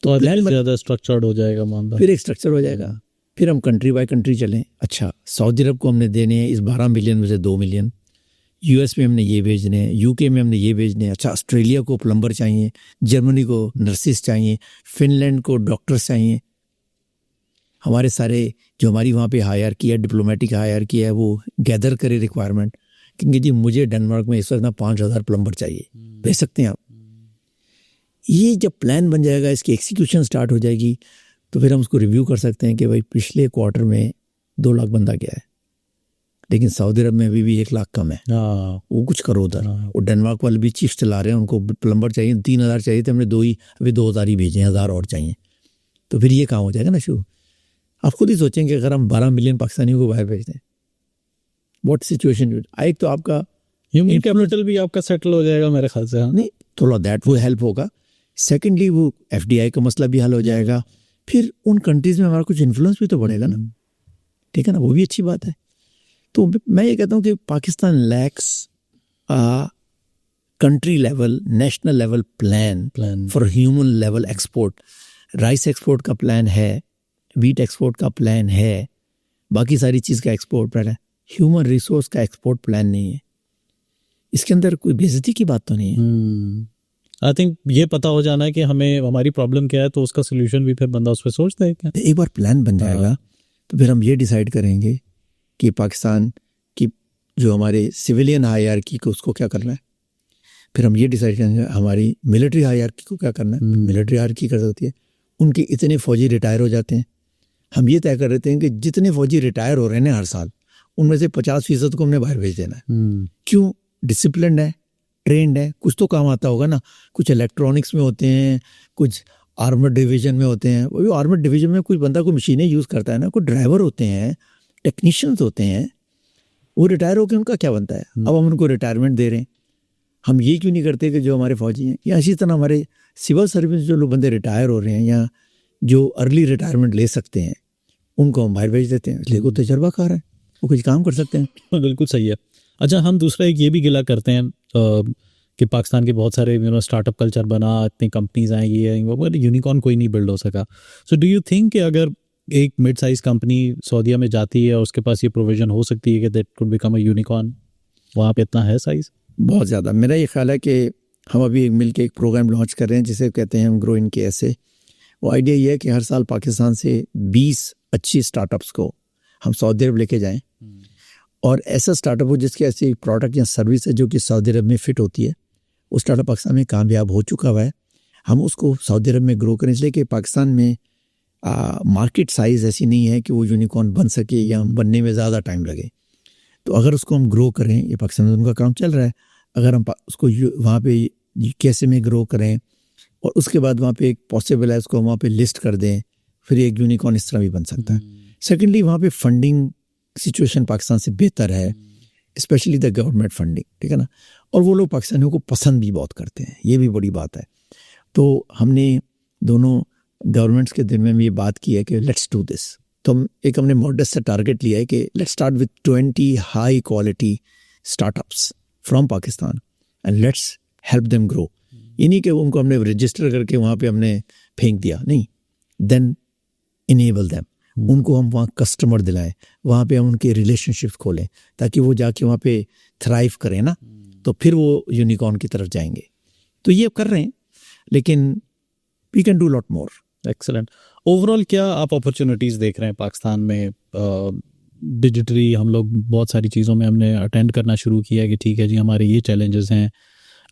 तो ज़्यादा स्ट्रक्चर्ड हो जाएगा मामला। फिर एक स्ट्रक्चर हो जाएगा। फिर हम कंट्री बाय कंट्री चलें। अच्छा, सऊदी अरब को हमने देने हैं इस 12 मिलियन में से 2 मिलियन, यूएस में हमने ये भेजने हैं, यूके में हमने ये भेजने हैं। अच्छा, ऑस्ट्रेलिया को प्लम्बर चाहिए, जर्मनी को नर्सिस चाहिए, फिनलैंड को डॉक्टर्स चाहिए। हमारे सारे जो हमारी वहाँ पे हायर किया, डिप्लोमेटिक हायर किया है, वो गैदर करे रिक्वायरमेंट कि जी मुझे डेनमार्क में इस वक्त ना 5000 प्लम्बर चाहिए, भेज सकते हैं आप। ये जब प्लान बन जाएगा, इसकी एग्जीक्यूशन स्टार्ट हो जाएगी, तो फिर हम उसको रिव्यू कर सकते हैं कि भाई पिछले क्वार्टर में 2 लाख बंदा गया है, लेकिन सऊदी अरब में अभी भी 1 लाख कम है। वो कुछ करो उधर। वो डेनमार्क वाले भी चीफ चला रहे हैं, उनको प्लम्बर चाहिए, 3000 चाहिए थे, हमने 2 ही, अभी 2000 ही भेजे, 1000 और चाहिए। तो फिर ये काम हो जाएगा ना शुरू। आप खुद ही सोचेंगे अगर हम 12 मिलियन पाकिस्तानियों को बाहर भेजते हैं, व्हाट सिचुएशन। एक तो आपका ह्यूमन कैपिटल भी आपका सेटल हो जाएगा मेरे ख्याल से। नहीं, थोड़ा दैट वो हेल्प होगा। सेकेंडली वो FDI का मसला भी हल हो जाएगा। फिर उन कंट्रीज़ में हमारा कुछ इन्फ्लुएंस भी तो बढ़ेगा ना, ठीक है ना, वो भी अच्छी बात है। तो मैं ये कहता हूँ कि Pakistan lakhs country level, national level plan for human level export. Rice export का प्लान है, वीट एक्सपोर्ट का प्लान है, बाकी सारी चीज़ का एक्सपोर्ट प्लान है। ह्यूमन रिसोर्स का एक्सपोर्ट प्लान नहीं है। इसके अंदर कोई बेइज्जती की बात तो नहीं है। आई थिंक ये पता हो जाना है कि हमें हमारी प्रॉब्लम क्या है, तो उसका सोल्यूशन भी फिर बंदा उस पर सोचता है क्या। एक बार प्लान बन जाएगा तो फिर हम ये डिसाइड करेंगे कि पाकिस्तान की जो हमारे सिविलियन हायरार्की को उसको क्या करना है। फिर हम ये डिसाइड करेंगे हमारी मिलिट्री हायरार्की को क्या करना है। मिलिट्री हायरार्की कर सकती है, उनके इतने फ़ौजी रिटायर हो जाते हैं। हम ये तय कर देते हैं कि जितने फ़ौजी रिटायर हो रहे हैं हर साल, उनमें से 50% को हमने बाहर भेज देना है। क्यों? डिसिप्लिन है, ट्रेंड है, कुछ तो काम आता होगा ना। कुछ इलेक्ट्रॉनिक्स में होते हैं, कुछ आर्मर डिवीजन में होते हैं। वो आर्मर डिवीजन में कुछ बंदा कोई मशीनें यूज़ करता है ना, कोई ड्राइवर होते हैं, टेक्नीशियंस होते हैं, वो रिटायर होकर उनका क्या बनता है? अब हम उनको रिटायरमेंट दे रहे हैं। हम ये क्यों नहीं करते कि जो हमारे फौजी हैं या इसी तरह हमारे सिविल सर्विस जो लोग बंदे रिटायर हो रहे हैं या जो अर्ली रिटायरमेंट ले सकते हैं, उनको हम बाहर भेज देते हैं, इसलिए वो तजर्बाकार है, वो कुछ काम कर सकते हैं। बिल्कुल सही है। अच्छा, हम दूसरा एक ये भी गिला करते हैं कि पाकिस्तान के बहुत सारे स्टार्टअप कल्चर बना, इतनी कंपनीज आएंगी है, मगर यूनिकॉर्न कोई नहीं बिल्ड हो सका। सो डू यू थिंक कि अगर एक मिड साइज कंपनी सऊदीया में जाती है और उसके पास ये प्रोविजन हो सकती है कि that could become a unicorn, वहाँ पे इतना है साइज? बहुत ज़्यादा। मेरा ये ख्याल है कि हम अभी मिल के एक प्रोग्राम लॉन्च कर रहे हैं जिसे कहते हैं हम ग्रो इन KSA। वो आइडिया ये है कि हर साल पाकिस्तान से 20 अच्छी स्टार्टअप्स को हम सऊदी अरब लेके जाएं, और ऐसा स्टार्टअप हो जिसकी ऐसी प्रोडक्ट या सर्विस है जो कि सऊदी अरब में फ़िट होती है। वो स्टार्टअप पाकिस्तान में कामयाब हो चुका हुआ है, हम उसको सऊदी अरब में ग्रो करें, इसलिए कि पाकिस्तान में मार्केट साइज़ ऐसी नहीं है कि वो यूनिकॉर्न बन सके या बनने में ज़्यादा टाइम लगे। तो अगर उसको हम ग्रो करें, ये पाकिस्तान में उनका काम चल रहा है, अगर हम उसको वहाँ पे KSA में ग्रो करें और उसके बाद वहाँ पे एक पॉसिबल है उसको वहाँ पे लिस्ट कर दें, फिर एक यूनिकॉर्न इस तरह भी बन सकता है। सेकेंडली, वहाँ पे फंडिंग सिचुएशन पाकिस्तान से बेहतर है, स्पेशली द गवर्नमेंट फंडिंग, ठीक है ना। और वो लोग पाकिस्तानियों को पसंद भी बहुत करते हैं, ये भी बड़ी बात है। तो हमने दोनों गवर्नमेंट्स के दिन में ये बात की है कि लेट्स डू दिस। तो हमने मॉडस्ट सा टारगेट लिया है कि let's start with 20 high quality startups from Pakistan and let's help them grow. ये नहीं कि उनको हमने रजिस्टर करके वहाँ पे हमने फेंक दिया, नहीं, देन इनेबल देम, उनको हम वहाँ कस्टमर दिलाएं, वहाँ पे हम उनके रिलेशनशिप्स खोलें ताकि वो जाके वहाँ पे थ्राइव करें ना, तो फिर वो यूनिकॉर्न की तरफ जाएंगे। तो ये कर रहे हैं, लेकिन we can do lot more. Excellent. Overall क्या आप अपॉर्चुनिटीज़ देख रहे हैं पाकिस्तान में? डिजिटली हम लोग बहुत सारी चीज़ों में हमने अटेंड करना शुरू किया है कि ठीक है जी, हमारे ये चैलेंजेस हैं,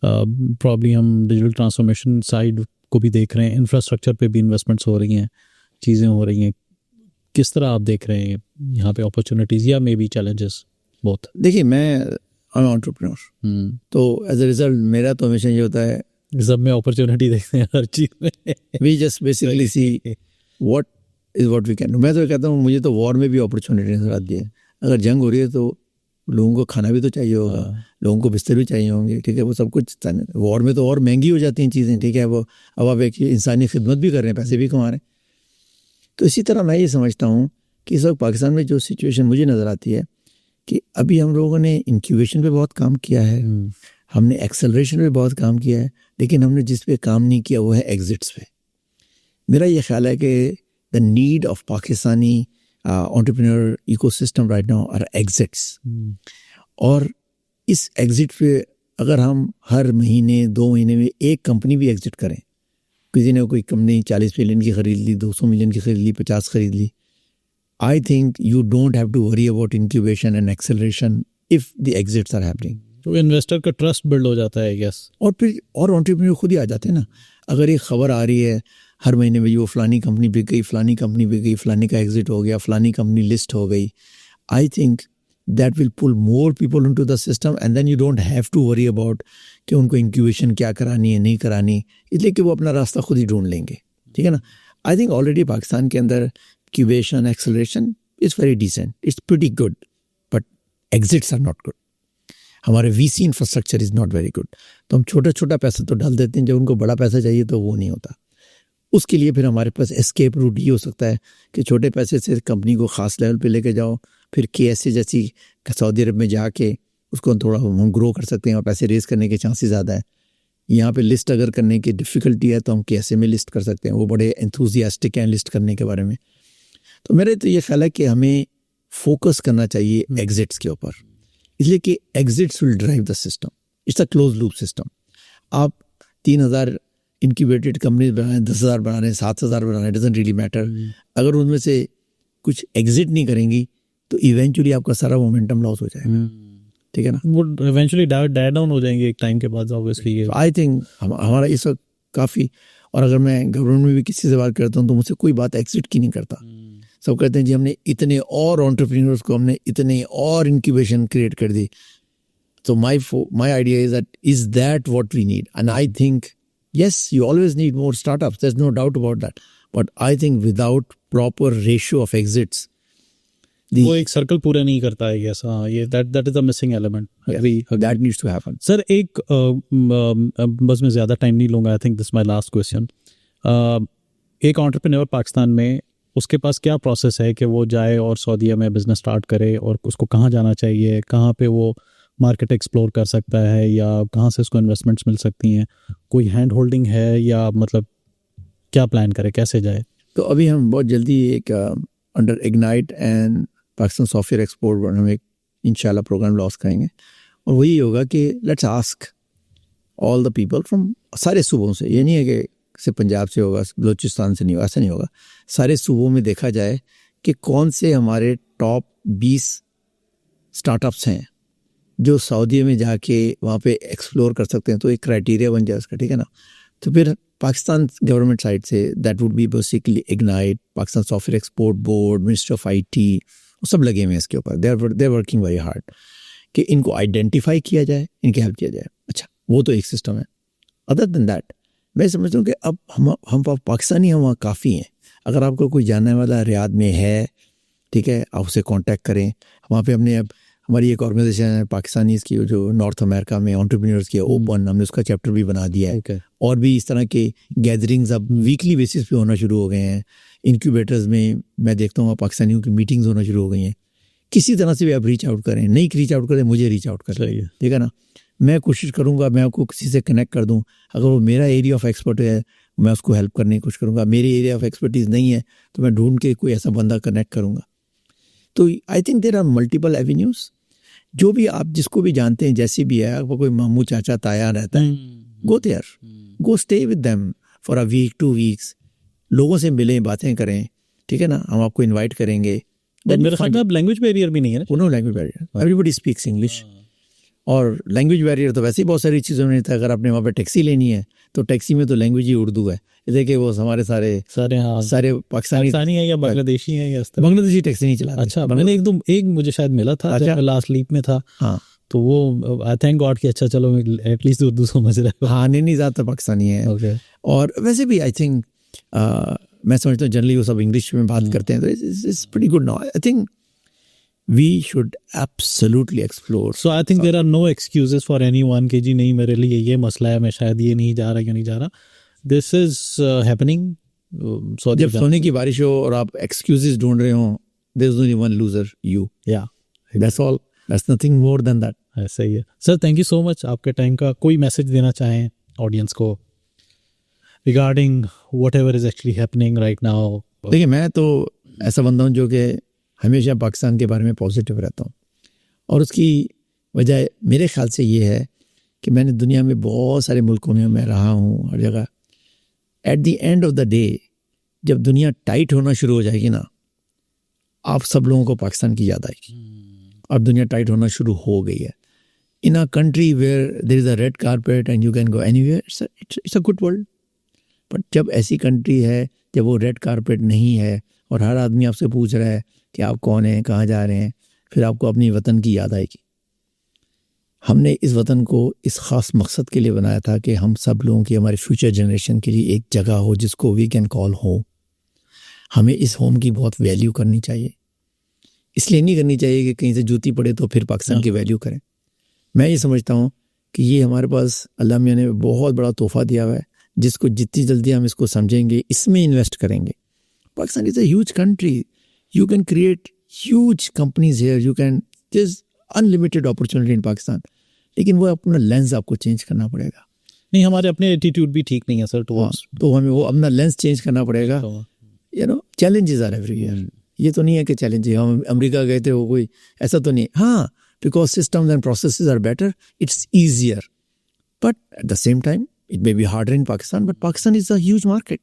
प्रॉब्ली हम डिजिटल ट्रांसफॉर्मेशन साइड को भी देख रहे हैं, इंफ्रास्ट्रक्चर पे भी इन्वेस्टमेंट्स हो रही हैं, चीज़ें हो रही हैं। किस तरह आप देख रहे हैं यहाँ पे अपॉर्चुनिटीज़ या मे बी चैलेंजेस बोथ? देखिए, मैं एंटरप्रेन्योर, तो एज अ रिजल्ट मेरा तो हमेशा ये होता है, सब में अपॉर्चुनिटी देखते हैं हर चीज़ में। We just basically see what is what we can do. मैं तो कहता हूँ, मुझे तो वॉर में भी अपॉर्चुनिटी नजर आती है। अगर जंग हो रही है तो लोगों को खाना भी तो चाहिए होगा, लोगों को बिस्तर भी चाहिए होंगे, ठीक है, वो सब कुछ। वॉर में तो और महंगी हो जाती हैं चीज़ें, ठीक है। वो अब आप एक इंसानी खिदमत भी कर रहे हैं, पैसे भी कमा रहे हैं। तो इसी तरह मैं ये समझता हूँ कि इस वक्त पाकिस्तान में जो सिचुएशन मुझे नज़र आती है कि अभी हम लोगों ने इंक्यूबेशन पे बहुत काम किया है, हमने एक्सेलरेशन पे बहुत काम किया है, लेकिन हमने जिस पे काम नहीं किया वो है एग्जिट्स पे। मेरा ये ख्याल है कि the need of Pakistani entrepreneur ecosystem right now are exits. और इस एग्जिट पे अगर हम हर महीने 2 महीने में एक कंपनी भी एग्जिट करें, किसी ने कोई कंपनी 40 मिलियन की खरीद ली, 200 मिलियन की खरीद ली, 50 खरीद ली, I think you don't have to worry about incubation and acceleration if the exits are happening. तो इन्वेस्टर का ट्रस्ट बिल्ड हो जाता है, यस। और फिर और एंटरप्रेन्योर खुद ही आ जाते हैं ना। अगर एक खबर आ रही है हर महीने में, वो फलानी कंपनी बिक गई, फलानी कंपनी बिक गई, फलानी का एग्जिट हो गया, फलानी कंपनी लिस्ट हो गई, I think that will pull more people into the system and then you don't have to worry about कि उनको इंक्यूबेशन क्या करानी है, नहीं करानी, इसलिए कि वो अपना रास्ता खुद ही ढूंढ लेंगे, ठीक है ना। आई थिंक ऑलरेडी पाकिस्तान के अंदर incubation acceleration is very decent, it's pretty good, but exits are not good. हमारे VC infrastructure is not very good. तो हम छोटा छोटा पैसा तो डाल देते हैं, जब उनको बड़ा पैसा चाहिए तो वो नहीं होता। उसके लिए फिर हमारे पास एस्केप रूट ये हो सकता है कि छोटे पैसे से कंपनी को ख़ास लेवल पे लेके जाओ, फिर KSA जैसी सऊदी अरब में जाके उसको थोड़ा हम ग्रो कर सकते हैं और पैसे रेज़ करने के चांसेस ज़्यादा है। यहाँ पे लिस्ट अगर करने की डिफ़िकल्टी है तो हम KSA में लिस्ट कर सकते हैं, वो बड़े एंथुसियास्टिक हैं लिस्ट करने के बारे में। तो मेरे तो ये ख्याल है कि हमें फोकस करना चाहिए एग्जिट्स के ऊपर, इसलिए कि exits will drive the system. It's a close loop system. आप 3000 इंक्यूबेटेड कंपनीज बना रहे हैं, 10,000 बना रहे हैं, 7,000 बना रहे हैं, डजंट रियली मैटर। अगर उनमें से कुछ एग्जिट नहीं करेंगी तो इवेंचुअली आपका सारा मोमेंटम लॉस हो जाएगा, ठीक है ना। वो इवेंचुअली डाई डाउन हो जाएंगे एक टाइम के बाद, ऑब्वियसली। आई थिंक हमारा इस वक्त काफ़ी, और अगर मैं गवर्नमेंट में भी किसी से बात करता हूँ तो मुझसे कोई बात एग्जिट की नहीं करता, सब कहते हैं जी हमने इतने और एंटरप्रेन्योर्स को, हमने इतने और इंक्यूबेशन क्रिएट कर दी. So my idea is that what we need? And I think, yes, you always need more startups. There's no doubt about that. But I think without proper ratio of exits, वो एक circle पूरा नहीं करता है ऐसा. ये that is the missing element. That needs to happen. Sir एक बस मैं ज़्यादा टाइम नहीं लूँगा. I think this my last question. एक एंटरप्रेन्योर पाकिस्तान में, उसके पास क्या प्रोसेस है कि वो जाए और सऊदीया में बिजनेस स्टार्ट करे, और उसको कहाँ जाना चाहिए, कहाँ पे वो मार्केट एक्सप्लोर कर सकता है, या कहाँ से उसको इन्वेस्टमेंट्स मिल सकती हैं, कोई हैंड होल्डिंग है, या मतलब क्या प्लान करे, कैसे जाए? तो अभी हम बहुत जल्दी एक under ignite and Pakistan software export हम एक इंशाल्लाह प्रोग्राम लॉन्च करेंगे, और वही होगा कि let's ask all the people from सारे सूबों से. ये नहीं है कि सिर्फ पंजाब से होगा, बलूचिस्तान से नहीं होगा, ऐसा नहीं होगा. सारे सूबों में देखा जाए कि कौन से हमारे टॉप 20 स्टार्टअप्स हैं जो सऊदी में जाके वहाँ पे एक्सप्लोर कर सकते हैं. तो एक क्राइटेरिया बन जाए उसका, ठीक है ना. तो फिर पाकिस्तान गवर्नमेंट साइड से that would be basically Ignite, Pakistan software export board, ministry of IT, वो सब लगे हुए हैं इसके ऊपर. They are working very hard कि इनको आइडेंटिफाई किया जाए, इनकी हेल्प किया जाए. अच्छा, वो तो एक सिस्टम है. अदर देन दैट मैं समझता हूँ कि अब हम पाकिस्तानी हम वहाँ काफ़ी हैं. अगर आपको कोई जानने वाला रियाद में है, ठीक है, आप उसे कांटेक्ट करें. वहाँ पे हमने अब हमारी एक ऑर्गेनाइजेशन है पाकिस्तानी की जो नॉर्थ अमेरिका में एंटरप्रेन्योर्स की ओपन, हमने उसका चैप्टर भी बना दिया है. Okay. और भी इस तरह के गैदरिंग्स अब वीकली बेसिस पे होना शुरू हो गए हैं. इंक्यूबेटर्स में मैं देखता हूँ पाकिस्तानियों की मीटिंग्स होना शुरू हो गई हैं. किसी तरह से भी आप रीच आउट करें, नहीं रीच आउट करें, मुझे रीच आउट करें, ठीक है ना. मैं कोशिश करूँगा मैं आपको किसी से कनेक्ट कर दूँ. अगर वो मेरा एरिया ऑफ एक्सपर्ट है मैं उसको हेल्प करने की कोशिश करूँगा. मेरी एरिया ऑफ एक्सपर्टीज़ नहीं है तो मैं ढूंढ के कोई ऐसा बंदा कनेक्ट करूँगा. तो I think there are multiple avenues. जो भी आप जिसको भी जानते हैं, जैसे भी है, आपको कोई मामू चाचा ताया रहता है, go there, go stay with them for a week 2 weeks. लोगों से मिलें, बातें करें, ठीक है ना. हम आपको इन्वाइट करेंगे. मेरे ख्याल में अब लैंग्वेज बैरियर भी नहीं है. No language barrier, everybody speaks English. और लैंग्वेज बैरियर तो वैसे ही बहुत सारी चीज़ों में था. अगर आपने वहाँ पे टैक्सी लेनी है तो टैक्सी में तो लैंग्वेज ही उर्दू है. देखिए वो हमारे सारे पाकिस्तानी है या बांग्लादेशी है, या बांग्लादेशी टैक्सी नहीं चलाते. अच्छा, मैंने एक मुझे शायद मिला था जब मैं लास्ट लीप में था. हाँ, तो वो आई थैंक गॉड कि अच्छा चलो एटलीस्ट उर्दू समझ रहा है. हाँ, नहीं ज़्यादातर पाकिस्तानी है. okay. और वैसे भी आई थिंक मैं समझता हूँ जनरली वो सब इंग्लिश में बात करते हैं, तो it's pretty good now. I think we should absolutely explore. So I think there are no excuses for anyone कि जी नहीं मेरे लिए ये मसला है, मैं शायद ये नहीं जा रहा, क्यों नहीं जा रहा. This is happening. जब सोने की बारिश हो और आप excuses ढूंढ रहे हो, there's only one loser, you. Yeah, that's all. That's nothing more than that. ऐसा ही है. Sir, thank you so much. आपके टाइम का कोई मैसेज देना चाहें ऑडियंस को regarding whatever is actually happening right now? देखिए मैं तो ऐसा बंदा हूँ जो कि हमेशा पाकिस्तान के बारे में पॉजिटिव रहता हूँ, और उसकी वजह मेरे ख्याल से ये है कि मैंने दुनिया में बहुत सारे मुल्कों में मैं रहा हूँ, हर जगह. At the end of the day जब दुनिया टाइट होना शुरू हो जाएगी ना, आप सब लोगों को पाकिस्तान की याद आएगी. और दुनिया टाइट होना शुरू हो गई है. In a country where there is a red carpet and you can go anywhere, it's a good world. But जब ऐसी कंट्री है जब वो रेड कारपेट नहीं है और हर आदमी आपसे पूछ रहा है कि आप कौन हैं, कहाँ जा रहे हैं, फिर आपको अपनी वतन की याद आएगी. हमने इस वतन को इस ख़ास मकसद के लिए बनाया था कि हम सब लोगों की, हमारे फ्यूचर जनरेशन के लिए एक जगह हो जिसको वी कैन कॉल होम. हमें इस होम की बहुत वैल्यू करनी चाहिए. इसलिए नहीं करनी चाहिए कि कहीं से जूती पड़े तो फिर पाकिस्तान की वैल्यू करें. मैं ये समझता हूँ कि ये हमारे पास अल्लाह मियां ने बहुत बड़ा तोहफ़ा दिया हुआ है, जिसको जितनी जल्दी हम इसको समझेंगे, इसमें इन्वेस्ट करेंगे. Pakistan is a huge country. You can create huge companies here. You can, there's unlimited opportunity in Pakistan. लेकिन वो अपना लेंस आपको चेंज करना पड़ेगा. नहीं, हमारे अपने एटीट्यूड भी ठीक नहीं है सर. तो हमें वो अपना लेंस चेंज करना पड़ेगा. You know, challenges are everywhere. ये तो नहीं है कि चैलेंज है हम अमेरिका गए थे वो कोई ऐसा तो नहीं. हाँ, because systems and processes are better, it's easier, but at the same time it may be harder in Pakistan. But Pakistan is a huge market.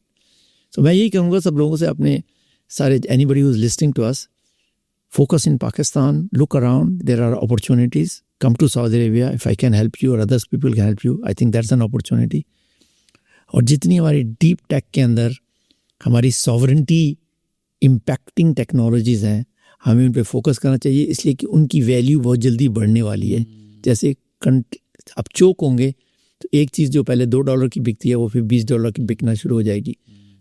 So मैं यही कहूँगा सब लोगों से, अपने सारे anybody who's listening to us, focus in Pakistan, look around, there are opportunities. Come to Saudi Arabia. If I can help you or others people can help you, I think that's an opportunity. और जितनी हमारी deep tech के अंदर हमारी sovereignty impacting technologies हैं, हमें उन पे फोकस करना चाहिए, इसलिए कि उनकी वैल्यू बहुत जल्दी बढ़ने वाली है। जैसे अब चोक होंगे तो एक चीज़ जो पहले $2 की बिकती है वो फिर $20 की बिकना शुरू हो जाएगी।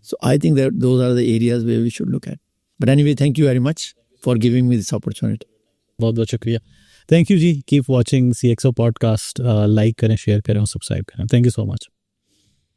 So I think that those are the areas where we should look at. But anyway, thank you very much for giving me this opportunity. बहुत बहुत शुक्रिया। Thank you ji. Keep watching CXO podcast. Like करें, share करें और subscribe करें। Thank you so much.